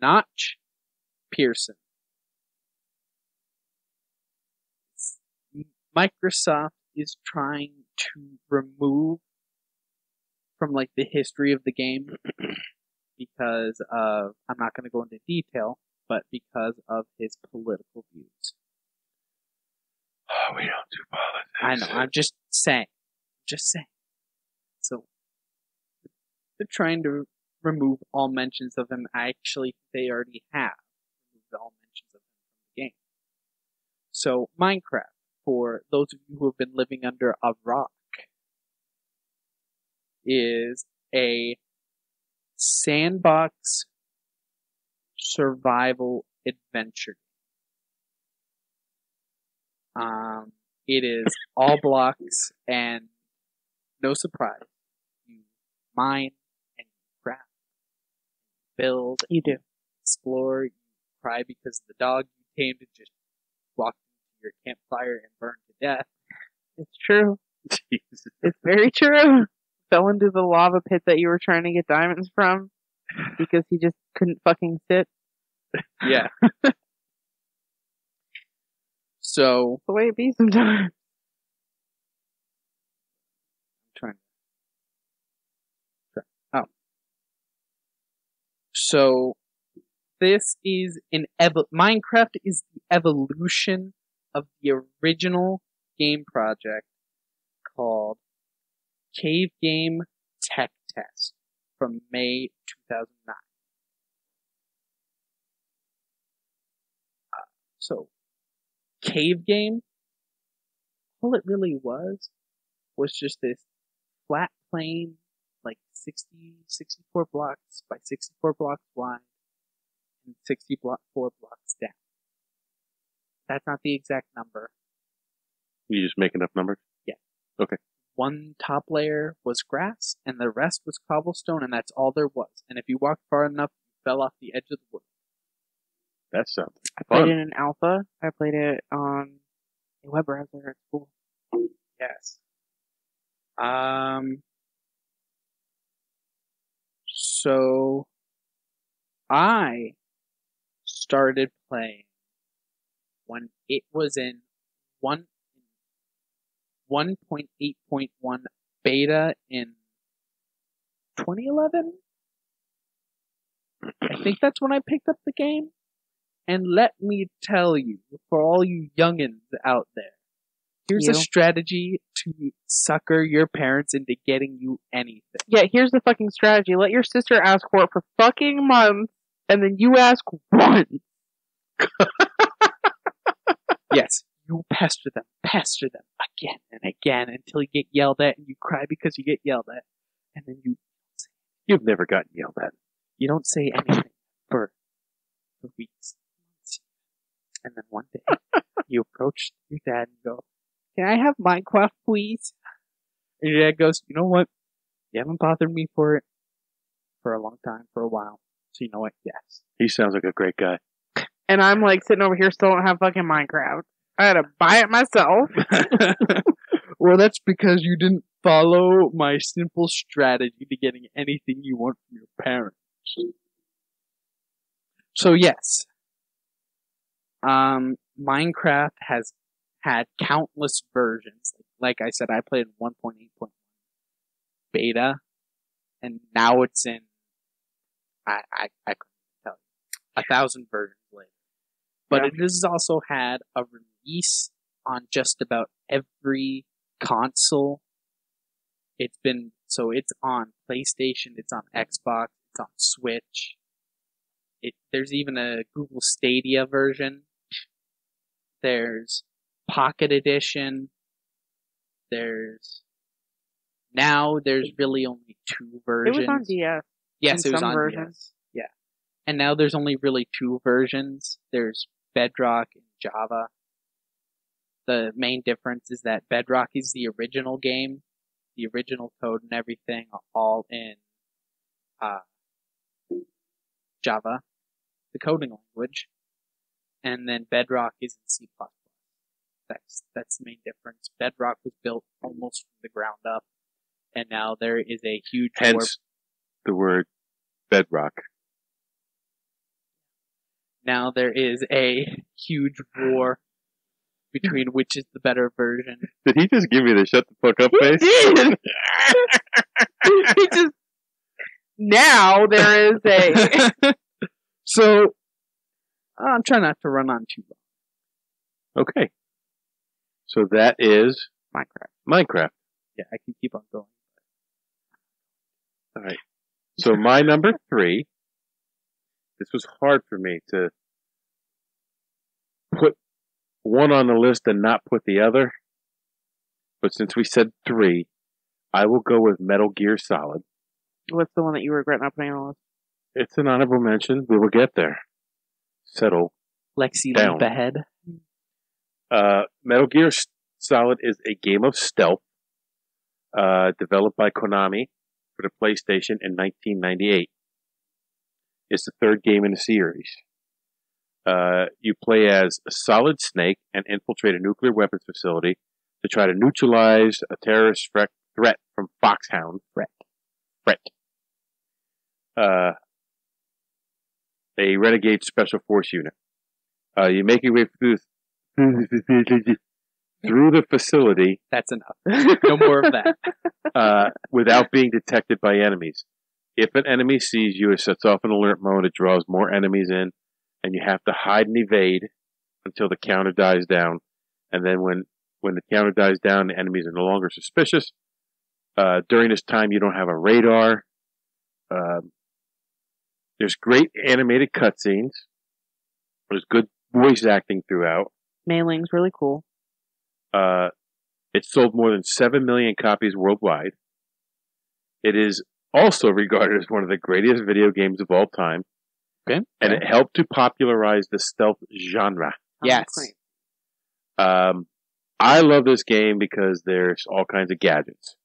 Notch Pearson. Microsoft is trying to remove from like the history of the game because of, I'm not going to go into detail, but because of his political views. Oh, we don't do politics. I know, I'm just saying. So, they're trying to remove all mentions of him. Actually, they already have removed all mentions of him from the game. So, Minecraft, for those of you who have been living under a rock, is a sandbox survival adventure. It is all blocks, and no surprise, you mine and you craft, build, You do. explore, you cry because the dog you tamed just walked into your campfire and burned to death. It's true. Jesus. It's very true. Fell into the lava pit that you were trying to get diamonds from because he just couldn't fucking sit. Yeah. So, It's the way it be sometimes. So, this is Minecraft is the evolution of the original game project called Cave Game Tech Test from May 2009. So, Cave Game, all it really was just this flat plane, like 64 blocks by 64 blocks wide, and 64 blocks down. That's not the exact number. You just making up numbers? Yeah. Okay. One top layer was grass, and the rest was cobblestone, and that's all there was. And if you walked far enough, you fell off the edge of the wood. That sounds I fun. played it in alpha. I played it on a web browser at school. Yes. So I started playing when it was in 1.8.1 beta in 2011. I think that's when I picked up the game. And let me tell you, for all you youngins out there, here's a strategy to sucker your parents into getting you anything. Yeah, here's the fucking strategy. Let your sister ask for it for fucking months, and then you ask once. Yes, you pester them again and again until you get yelled at, and you cry because you get yelled at, and then You've never gotten yelled at. You don't say anything for weeks. And then one day, you approach your dad and go, "Can I have Minecraft, please?" And your dad goes, "You know what? You haven't bothered me for it for a long time, for a while. So you know what? Yes." He sounds like a great guy. And I'm like sitting over here still don't have fucking Minecraft. I had to buy it myself. Well, that's because you didn't follow my simple strategy to getting anything you want from your parents. So yes, Minecraft has had countless versions. Like I said, I played 1.8.1 beta, and now it's in, I couldn't tell you, 1,000 versions later. But it has also had a release on just about every console. It's on PlayStation, it's on Xbox, it's on Switch. There's even a Google Stadia version. There's Pocket Edition. There's really only 2 versions. It was on DS. Yes, it was on versions. DS. Yeah. And now there's only really 2 versions. There's Bedrock and Java. The main difference is that Bedrock is the original game, the original code and everything, all in Java, the coding language, and then Bedrock is in C++. That's the main difference. Bedrock was built almost from the ground up, and now there is a huge Hence the word bedrock. Now there is a huge war between which is the better version. Did he just give me the shut the fuck up face? He just now there is a So I'm trying not to run on too long. Okay. So that is Minecraft. Yeah, I can keep on going. All right. So my number 3. This was hard for me to put one on the list and not put the other. But since we said 3, I will go with Metal Gear Solid. What's the one that you regret not putting on the list? It's an honorable mention. We will get there. Settle Lexi down. leap ahead. Metal Gear Solid is a game of stealth developed by Konami for the PlayStation in 1998. It's the 3rd game in the series. You play as a Solid Snake and infiltrate a nuclear weapons facility to try to neutralize a terrorist threat from Foxhound. Threat. A renegade special force unit. You make your way through the facility. That's enough. No more of that. Without being detected by enemies. If an enemy sees you, it sets off an alert mode. It draws more enemies in, and you have to hide and evade until the counter dies down. And then when the counter dies down, the enemies are no longer suspicious. During this time, you don't have a radar. There's great animated cutscenes. There's good voice acting throughout. Mailing's really cool. It sold more than 7 million copies worldwide. It is also regarded as one of the greatest video games of all time. Okay. And it helped to popularize the stealth genre. Yes. I love this game because there's all kinds of gadgets.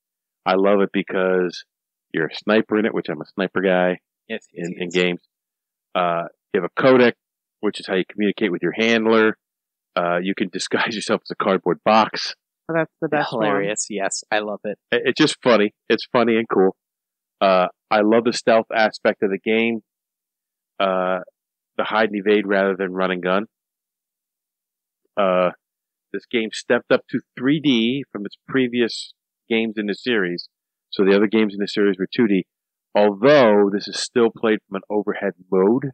I love it because you're a sniper in it, which I'm a sniper guy Yes. in games. You have a codec, which is how you communicate with your handler. You can disguise yourself as a cardboard box. Well, that's the best Hilarious. Yes, I love it. It's just funny. It's funny and cool. I love the stealth aspect of the game. The hide and evade rather than run and gun. This game stepped up to 3D from its previous games in the series. So the other games in the series were 2D. Although this is still played from an overhead mode,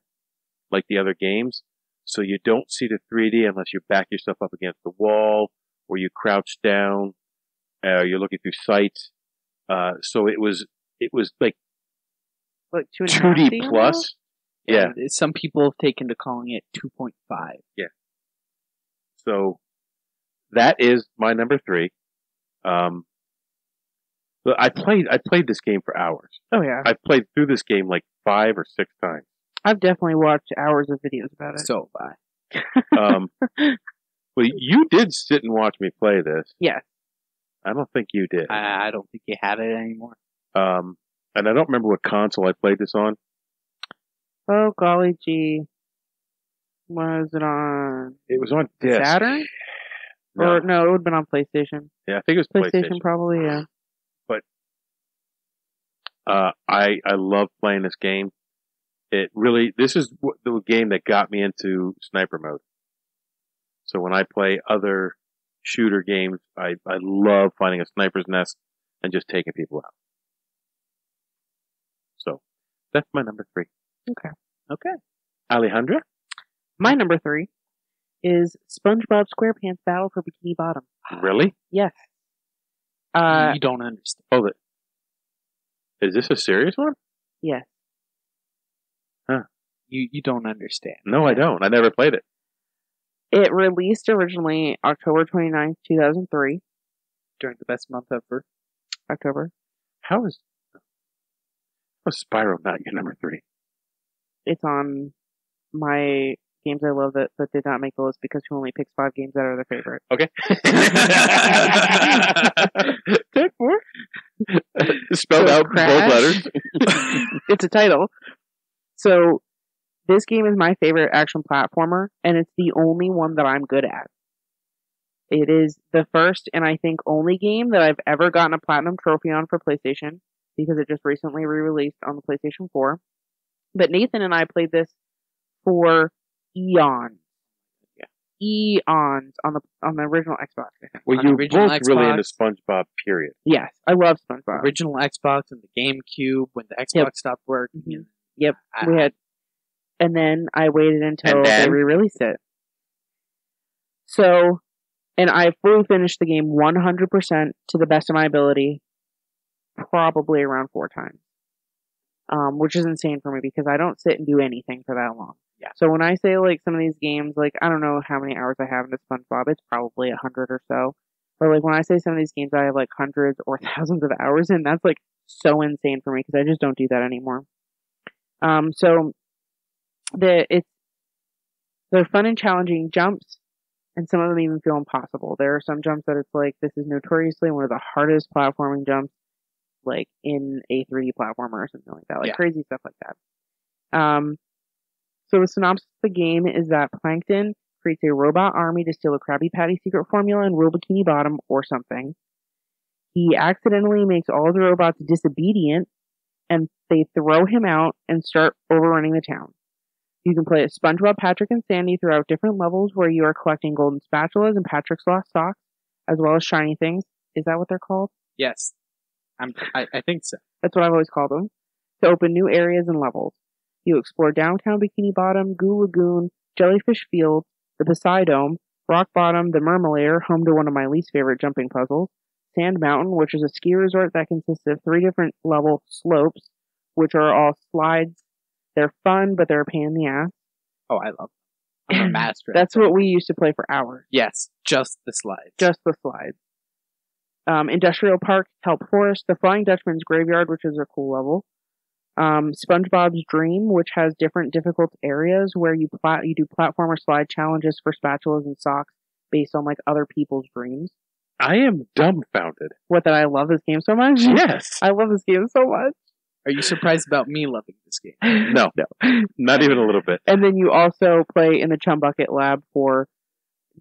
like the other games. So you don't see the 3D unless you back yourself up against the wall, or you crouch down, you're looking through sights. So it was like What, 2D plus. Yeah. Some people have taken to calling it 2.5. Yeah. So that is my number 3. But I played this game for hours. Oh yeah, I've played through this game like 5 or 6 times. I've definitely watched hours of videos about it. So bad. Well, you did sit and watch me play this. Yes. I don't think you did. I don't think you had it anymore. And I don't remember what console I played this on. Oh golly gee, was it on It was on disc. Saturn? No. Or no, it would have been on PlayStation. Yeah, I think it was PlayStation. Probably, yeah. I love playing this game. This is the game that got me into sniper mode. So when I play other shooter games, I love finding a sniper's nest and just taking people out. So that's my number 3. Okay. Alejandra? My number 3 is SpongeBob SquarePants Battle for Bikini Bottom. Really? Yes. You don't understand. Oh, is this a serious one? Yes. You don't understand. No, I don't. I never played it. It released originally October 29th, 2003. During the best month ever. October. How is Spyro not your number 3? It's on my games I love that did not make the list because who only picks 5 games that are their favorite. Okay. Take 4. Spelled out Crash. both letters. It's a title. So this game is my favorite action platformer, and it's the only one that I'm good at. It is the first and I think only game that I've ever gotten a platinum trophy on for PlayStation, because it just recently re-released on the PlayStation 4. But Nathan and I played this for eons. Yeah. Eons on the original Xbox, I think. Well, On you original both really Xbox. into SpongeBob, period. Yes, I love SpongeBob. Original Xbox and the GameCube when the Xbox stopped working. Mhm. Yep, we had, and then I waited until And then? they re-released it. So, and I fully finished the game 100% to the best of my ability, probably around 4 times. Which is insane for me because I don't sit and do anything for that long. Yeah. So when I say like some of these games, like I don't know how many hours I have into SpongeBob, it's probably 100 or so. But like when I say some of these games I have like hundreds or thousands of hours in, that's like so insane for me because I just don't do that anymore. So they're fun and challenging jumps, and some of them even feel impossible. There are some jumps that it's like, this is notoriously one of the hardest platforming jumps, like in a 3D platformer or something like that, like crazy stuff like that. So the synopsis of the game is that Plankton creates a robot army to steal a Krabby Patty secret formula and rule Bikini Bottom or something. He accidentally makes all the robots disobedient, and they throw him out and start overrunning the town. You can play as SpongeBob, Patrick, and Sandy throughout different levels where you are collecting golden spatulas and Patrick's lost socks, as well as shiny things. Is that what they're called? Yes. I think so. That's what I've always called them. To open new areas and levels. You explore downtown Bikini Bottom, Goo Lagoon, Jellyfish Field, the Poseidome, Rock Bottom, the Mermalair, home to one of my least favorite jumping puzzles, Sand Mountain, which is a ski resort that consists of 3 different level slopes, which are all slides. They're fun, but they're a pain in the ass. Oh, I love them. I'm a master. That's what we used to play for hours. Yes, just the slides. Just the slides. Industrial Park, Kelp Forest, the Flying Dutchman's Graveyard, which is a cool level. SpongeBob's Dream, which has different difficult areas where you do platformer slide challenges for spatulas and socks based on like other people's dreams. I am dumbfounded. What, that I love this game so much? Yes. I love this game so much. Are you surprised about me loving this game? No. Not even a little bit. And then you also play in the Chum Bucket Lab for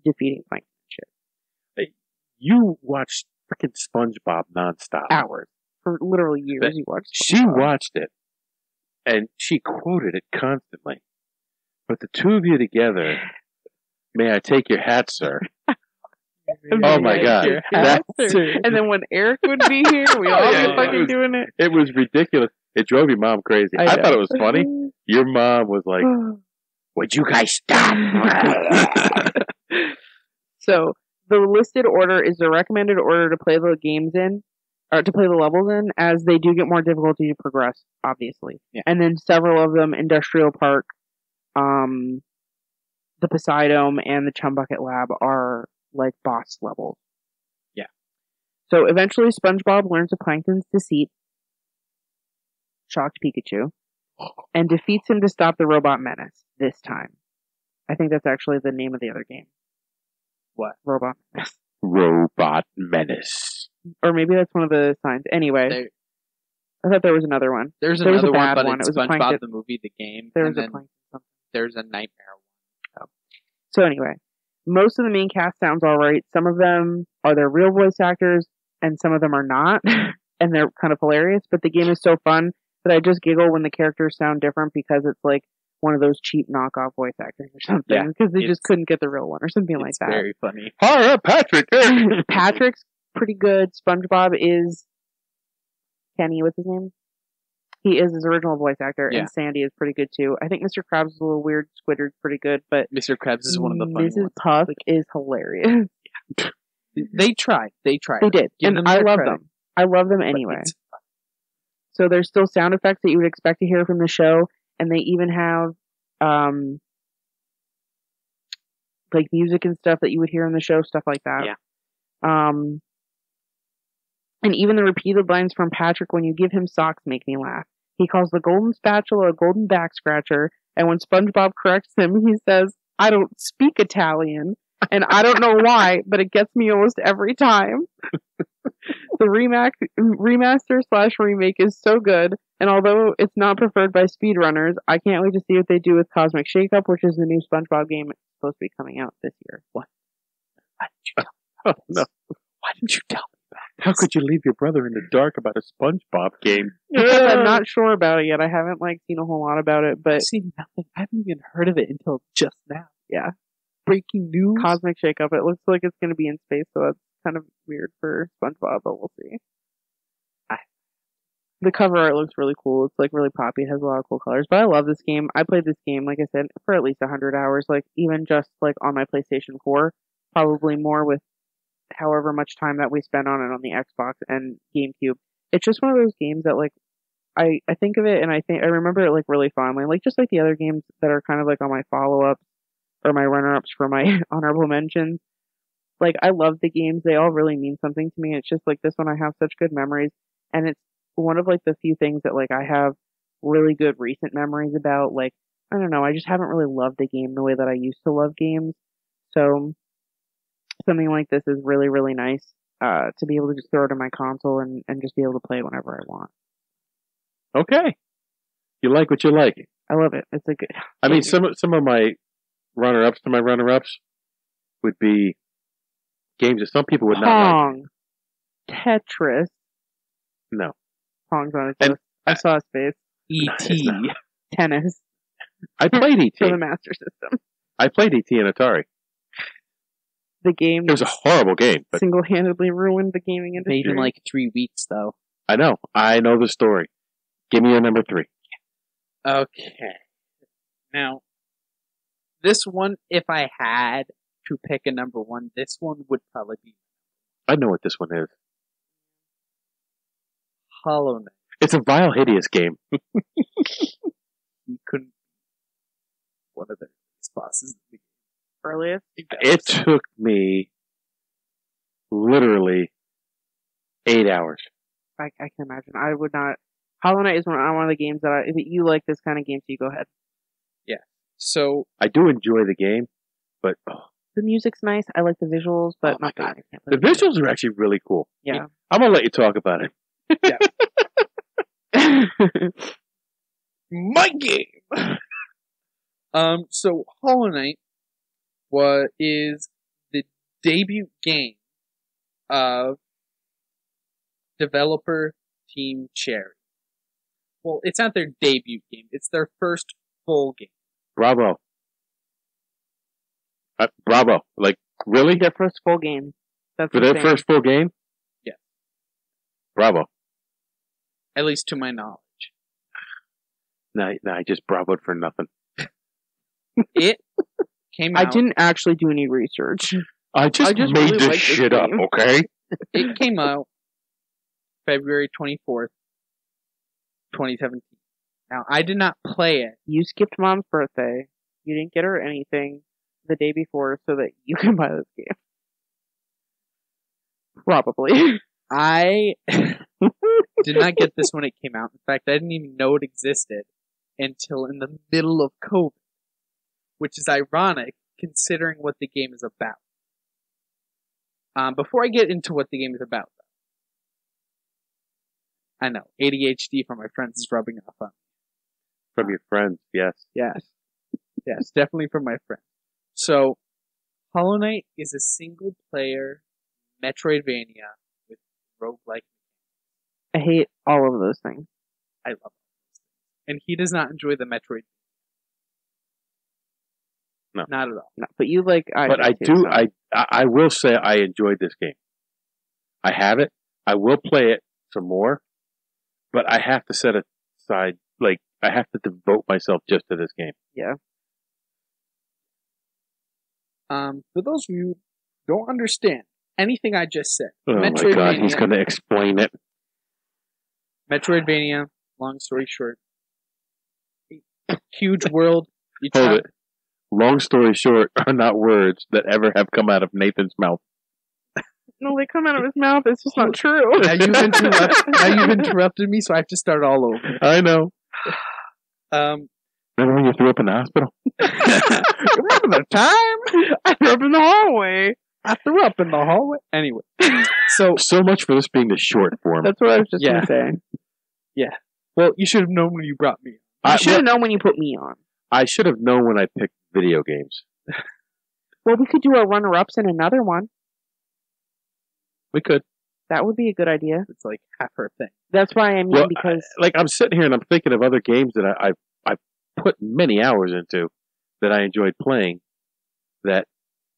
defeating Plankton shit. You watched freaking SpongeBob nonstop. Hours. For literally years But you watched She watched it, and she quoted it constantly. But the two of you together, may I take your hat, sir? Oh my God. And then when Eric would be here, we'd all be fucking doing it. It was ridiculous. It drove your mom crazy. I thought it was funny. Your mom was like, would you guys stop? So, the listed order is the recommended order to play the games in, or to play the levels in, as they do get more difficulty to progress, obviously. Yeah. And then several of them, Industrial Park, the Poseidome, and the Chum Bucket Lab are like boss levels. Yeah. So eventually SpongeBob learns of Plankton's deceit, shocked Pikachu, and defeats him to stop the robot menace this time. I think that's actually the name of the other game. What? Robot Menace. Robot Menace. Or maybe that's one of the signs. Anyway, I thought there was another one. There's There was another a one, bad but one. it's It was a SpongeBob Plankton. the movie, the game, There and was a then Plankton something. there's a Nightmare one. So anyway, most of the main cast sounds alright. Some of them are their real voice actors, and some of them are not. And they're kind of hilarious, but the game is so fun that I just giggle when the characters sound different because it's like one of those cheap knockoff voice actors or something. Yeah, Because they just couldn't get the real one or something like It's that. very funny. Hi, I'm Patrick. Patrick's pretty good. SpongeBob is Kenny, what's his name? He is his original voice actor, Yeah. and Sandy is pretty good too. I think Mr. Krabs is a little weird. Squidward's pretty good, but Mr. Krabs is one of the funny Mrs. ones. Puff is hilarious. They tried. They tried. They did, Give and them I their love credit. them. I love them But anyway. it's- So there's still sound effects that you would expect to hear from the show, and they even have like music and stuff that you would hear in the show, stuff like that. Yeah. And even the repeated lines from Patrick when you give him socks make me laugh. He calls the golden spatula a golden back scratcher, and when SpongeBob corrects him, he says, "I don't speak Italian," and I don't know why, but it gets me almost every time. The remaster/remake is so good, and although it's not preferred by speedrunners, I can't wait to see what they do with Cosmic Shakeup, which is the new SpongeBob game it's supposed to be coming out this year. What? Why didn't you tell me? Oh, no. Why didn't you tell me that? How could you leave your brother in the dark about a SpongeBob game? Because I'm not sure about it yet. I haven't seen a whole lot about it, but I've seen nothing. I haven't even heard of it until just now. yeah. Breaking news. Cosmic Shakeup. It looks like it's going to be in space, so that's kind of weird for SpongeBob, but we'll see. The cover art looks really cool. It's really poppy. It has a lot of cool colors. But I love this game. I played this game, like I said, for at least 100 hours. Even just on my PlayStation 4, probably more with however much time that we spent on it on the Xbox and GameCube. It's just one of those games that I think of it and I remember it really fondly. Just like the other games that are kind of on my follow-ups or my runner-ups for my honorable mentions. I love the games. They all really mean something to me. It's just this one I have such good memories, and it's one of the few things that I have really good recent memories about. I don't know, I just haven't really loved a game the way that I used to love games. So something like this is really, really nice to be able to just throw it in my console and just be able to play it whenever I want. Okay. You like what you like. I love it. It's a good. I mean, some of my runner-ups to my runner-ups would be games that some people would not like. Pong, Tetris. No. Pong's on his And- list. I saw his face. E.T. Tennis I played E.T. for the Master System. I played E.T. and Atari. The game It was a horrible game, but single-handedly ruined the gaming industry. Made in 3 weeks, though. I know the story. Give me a number 3. Okay. Now, this one, if I had to pick a number one, this one would probably be I know what this one is. Hollow Knight. It's a vile, hideous game. You couldn't. One of the bosses in the game. Earliest. It took me literally 8 hours. I can imagine. I would not. Hollow Knight is one of the games that if you like this kind of game, so you go ahead. Yeah. So I do enjoy the game, but the music's nice. I like the visuals, but oh my not God. The visuals are actually really cool. Yeah. I'm gonna let you talk about it. Yeah. My game. So Hollow Knight is the debut game of developer Team Cherry. Well, it's not their debut game. It's their first full game. Bravo. Bravo. Like, really? Their first full game. That's For their first full game? Yeah. Bravo. At least to my knowledge. No, I just bravoed for nothing. It came out. I didn't actually do any research. I just made really this like shit up, game. okay? It came out February 24th, 2017. Now, I did not play it. You skipped Mom's birthday. You didn't get her anything the day before so that you can buy this game. Probably. I did not get this when it came out. In fact, I didn't even know it existed until in the middle of COVID, which is ironic considering what the game is about. Before I get into what the game is about, though, I know, ADHD from my friends is rubbing off on me. From your friends, yes. Yes. Yes, definitely from my friends. So, Hollow Knight is a single-player Metroidvania with roguelike. I hate all of those things. I love those things. And he does not enjoy the Metroid. No. Not at all. No, but you like... But I do, I will say I enjoyed this game. I have it. I will play it some more. But I have to set aside, like, I have to devote myself just to this game. Yeah. For those of you who don't understand anything I just said, Oh my God, he's going to explain it. Metroidvania, long story short, huge world. Hold it. Long story short are not words that ever have come out of Nathan's mouth. No, they come out of his mouth. It's just not true. Now you've interrupted me, so I have to start all over. I know. Remember when you threw up in the hospital? Remember the time I threw up in the hallway? I threw up in the hallway. Anyway, so much for this being the short form. That's what I was just going to say. Yeah. Well, you should have known when you brought me. You should have known when you put me on. I should have known when I picked video games. Well, we could do our runner-ups in another one. We could. That would be a good idea. It's like half her thing. That's why I mean, because I'm sitting here and I'm thinking of other games that I've put many hours into that I enjoyed playing that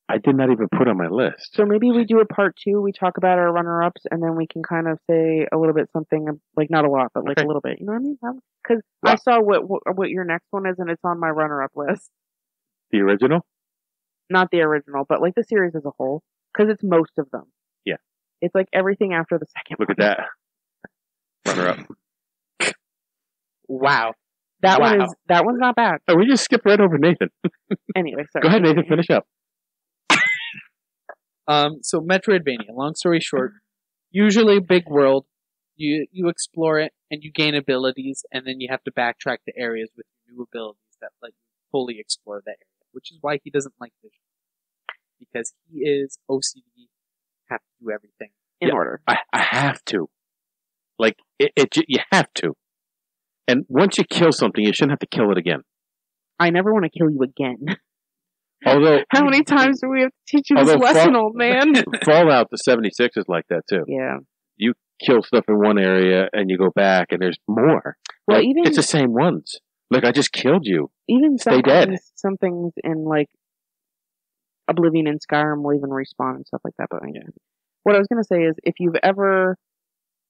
I did not even put on my list. So maybe we do a part 2. We talk about our runner-ups, and then we can kind of say a little bit something, like not a lot, but like a little bit. You know what I mean? Because I saw what your next one is, and it's on my runner-up list. The original? Not the original, but like the series as a whole, because it's most of them. Yeah. It's like everything after the second Look one. at that. Runner-up. Wow. That one's not bad. Oh, we just skipped right over Nathan. Anyway, sorry. Go ahead, Nathan, finish up. So Metroidvania, long story short, usually big world, you explore it and you gain abilities and then you have to backtrack to areas with new abilities that let you fully explore that area, which is why he doesn't like vision. Because he is OCD, have to do everything in order. I have to. Like, you have to. And once you kill something, you shouldn't have to kill it again. I never want to kill you again. Although, how many times do we have to teach you this lesson, old man? Fallout the 76 is like that too. Yeah. You kill stuff in one area and you go back and there's more. Well, like, even it's the same ones. Like, I just killed you. Even stay dead. Some things in like Oblivion and Skyrim will even respawn and stuff like that. But yeah. What I was going to say is, if you've ever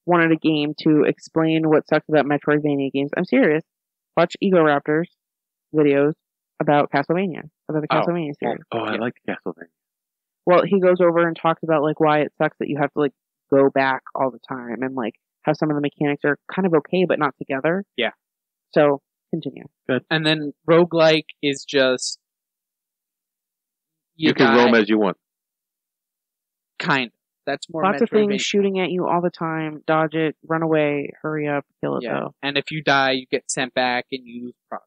wanted a game to explain what sucks about Metroidvania games, I'm serious. Watch Ego Raptor's videos about Castlevania, about the Castlevania series. Oh, I like Castlevania. Well, he goes over and talks about like why it sucks that you have to like go back all the time, and like how some of the mechanics are kind of okay but not together. Yeah. So continue. Good. And then roguelike is just you can roam as you want. Kind of. That's more Lots of Metroidvania. things shooting at you all the time. Dodge it, run away, hurry up, kill it though. And if you die, you get sent back and you lose progress.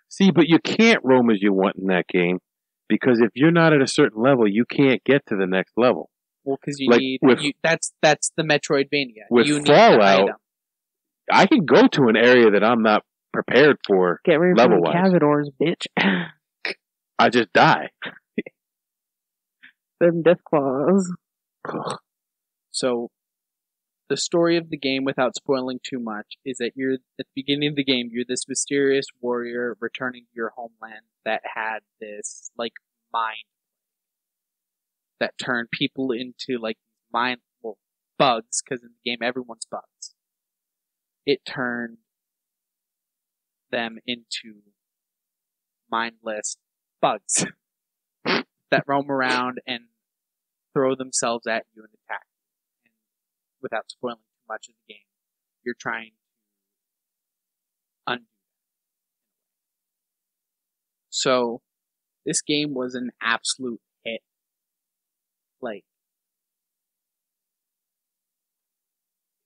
See, but you can't roam as you want in that game because if you're not at a certain level, you can't get to the next level. Well, because you Like, need with- that's the Metroidvania. With you need Fallout, the item. I can go to an area that I'm not prepared for. Get ready for the Level-wise. Cazadors, bitch. I just die. Them death claws. So, the story of the game, without spoiling too much, is that you're at the beginning of the game. You're this mysterious warrior returning to your homeland that had this like mind that turned people into like bugs. Because in the game, everyone's bugs. It turned them into mindless bugs that roam around and throw themselves at you and attack you. And without spoiling too much of the game, you're trying to undo that. So, this game was an absolute hit. Like,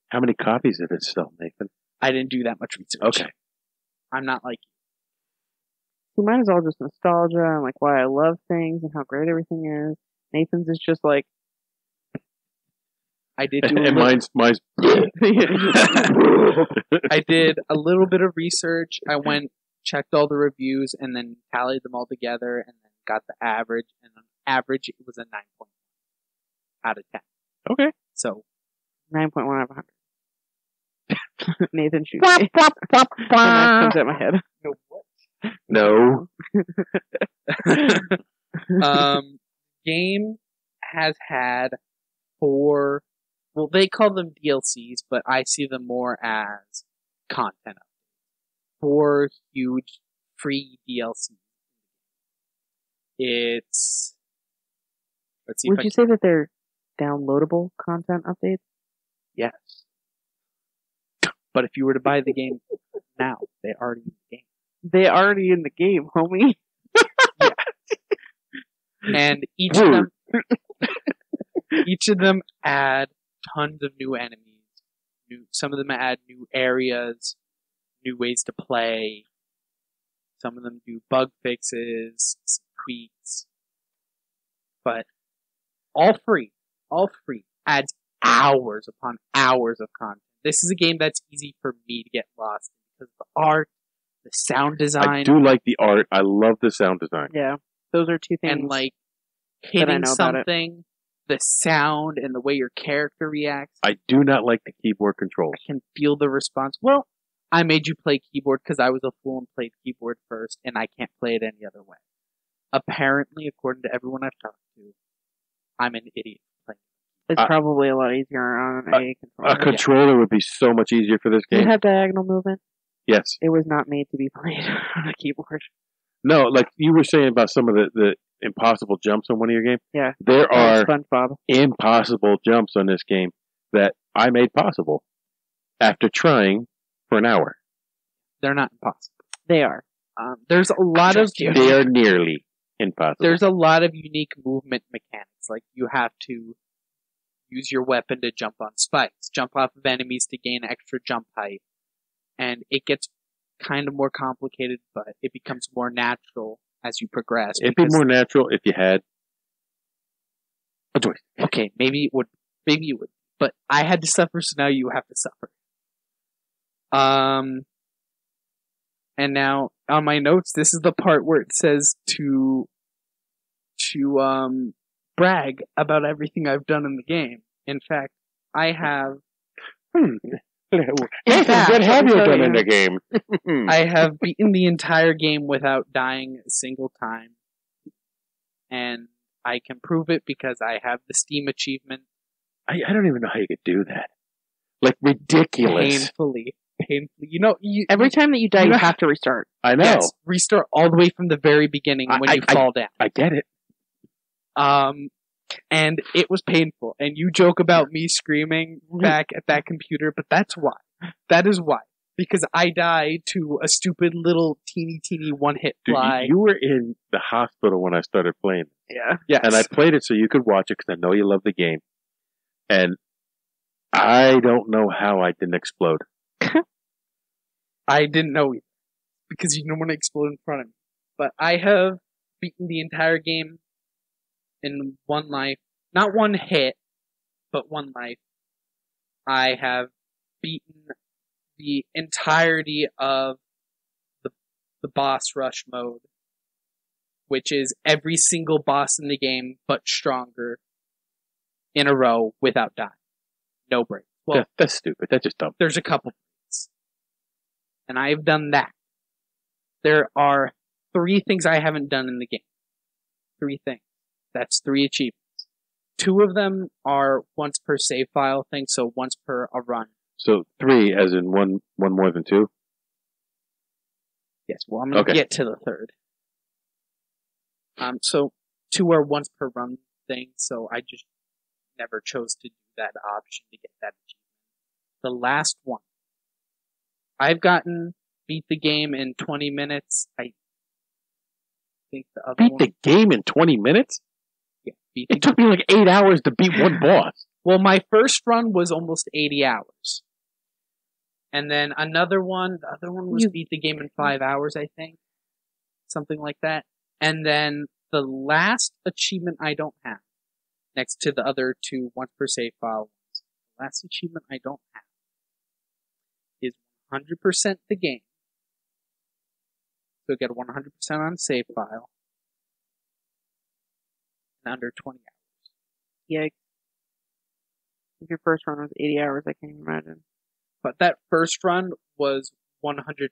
How many copies did it sell, Nathan? I didn't do that much research. Okay. I'm not like See, mine is all just nostalgia and like why I love things and how great everything is. Nathan's is just like I did do And mine's I did a little bit of research. I went, checked all the reviews, and then tallied them all together, and then got the average. And on average, it was a 9.1 out of 10. Okay. So 9.1 out of 100. Nathan shoots me. And that comes at my head. No. Game has had 4. Well, they call them DLCs, but I see them more as content. 4 huge free DLCs. It's. Let's see. Would you say that they're downloadable content updates? Yes. But if you were to buy the game now, they're already in the game. They're already in the game, homie. And each of them add tons of new enemies. Some of them add new areas, new ways to play. Some of them do bug fixes, some tweaks. But all free, adds hours upon hours of content. This is a game that's easy for me to get lost in because of the art, the sound design. I do like the art. I love the sound design. Yeah. Those are two things. And like that I hitting know about it. something, the sound and the way your character reacts. I do not like the keyboard controls. I can feel the response. Well, I made you play keyboard because I was a fool and played keyboard first, and I can't play it any other way. Apparently, according to everyone I've talked to, I'm an idiot playing. It's probably a lot easier on a controller. A controller would be so much easier for this Does game. it have diagonal movement? Yes. It was not made to be played on a keyboard. No, like you were saying about some of the impossible jumps on one of your games. Yeah. There are SpongeBob. impossible jumps on this game that I made possible after trying for an hour. They're not impossible. They are. There's a lot of They are nearly impossible. There's a lot of unique movement mechanics. Like you have to use your weapon to jump on spikes, jump off of enemies to gain extra jump height, and it gets kind of more complicated, but it becomes more natural as you progress. It'd be more natural if you had a joystick. Okay, maybe it would, but I had to suffer, so now you have to suffer. And now on my notes, this is the part where it says to brag about everything I've done in the game. In fact, I have. What have you done in the game? I have beaten the entire game without dying a single time. And I can prove it because I have the Steam achievement. I don't even know how you could do that. Like, ridiculous. Painfully. You know, every time that you die, you have to restart. I know. Yes, restart all the way from the very beginning when you fall down. I get it. And it was painful. And you joke about me screaming back at that computer, but that's why. That is why. Because I died to a stupid little teeny one-hit fly. Dude, you were in the hospital when I started playing. Yeah. Yes. And I played it so you could watch it because I know you love the game. And I don't know how I didn't explode. I didn't know either, because you don't want to explode in front of me. But I have beaten the entire game in one life. Not one hit, but one life. I have beaten the entirety of the boss rush mode, which is every single boss in the game, but stronger, in a row without dying. No break. Well, that's stupid. That's just dumb. There's a couple breaks. And I've done that. There are 3 things I haven't done in the game. 3 things. That's 3 achievements. 2 of them are once per save file thing, so once per a run. So 3 as in one more than 2? Yes, well, I'm going to get to the 3rd. So 2 are once per run thing, so I just never chose to do that option to get that achievement. The last one. I've beat the game in 20 minutes. I think the other Beat the game in 20 minutes? Yeah. It took me like 8 hours to beat one boss. Well, my first run was almost 80 hours. And then the other one was beat the game in 5 hours, I think. Something like that. And then the last achievement I don't have, next to the other 2 once per save file ones, the last achievement I don't have is 100% the game. So get 100% on save file in under 20 hours. Yeah. If your first run was 80 hours, I can't even imagine. But that first run was 112%.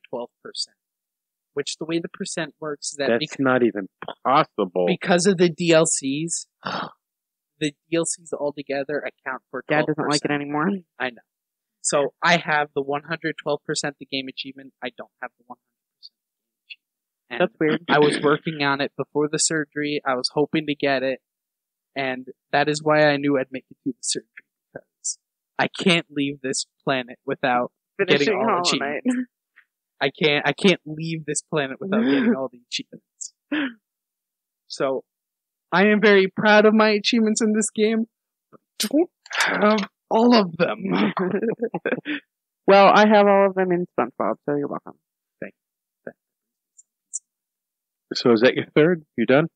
Which the way the percent works is that that's not even possible. Because of the DLCs, the DLCs altogether account for 12%. Dad doesn't like it anymore. I know. So I have the 112% the game achievement. I don't have the 100% achievement. And that's weird. I was working on it before the surgery. I was hoping to get it. And that is why I knew I'd make it through the surgery. Because I can't leave this planet without getting all achievements. I can't leave this planet without getting all the achievements. So, I am very proud of my achievements in this game, but I don't have all of them. Well, I have all of them in SpongeBob, so you're welcome. Thank you. So is that your 3rd? You done?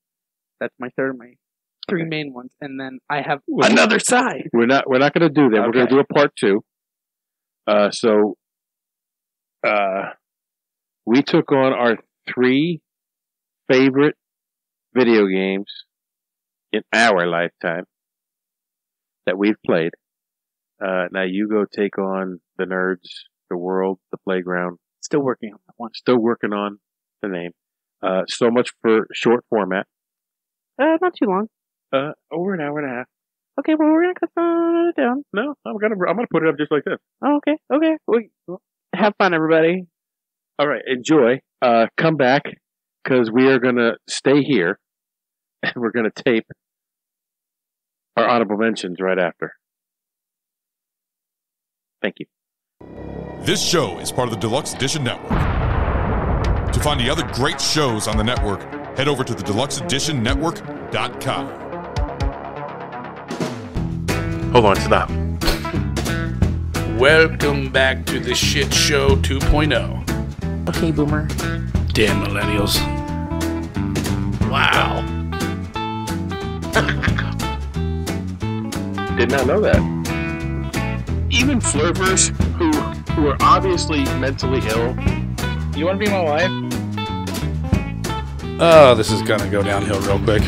That's my 3rd, my 3 main ones, and then I have another side. We're not going to do that. Okay. We're going to do a part 2. We took on our 3 favorite video games in our lifetime that we've played. Now you go take on the nerds, the world, the playground. Still working on that one. Still working on the name. So much for short format. Not too long. Over an hour and a half. Okay, well, we're gonna cut it down. No, I'm gonna put it up just like this. Oh, okay. Have fun, everybody. All right, enjoy. Come back, because we are gonna stay here, and we're gonna tape our honorable mentions right after. Thank you. This show is part of the Deluxe Edition Network. To find the other great shows on the network, head over to thedeluxeeditionnetwork.com. Hold on, stop. Welcome back to the Shit Show 2.0. Okay, Boomer. Damn millennials. Wow. Did not know that. Even flirters who are obviously mentally ill. You want to be my wife? Oh, this is gonna go downhill real quick.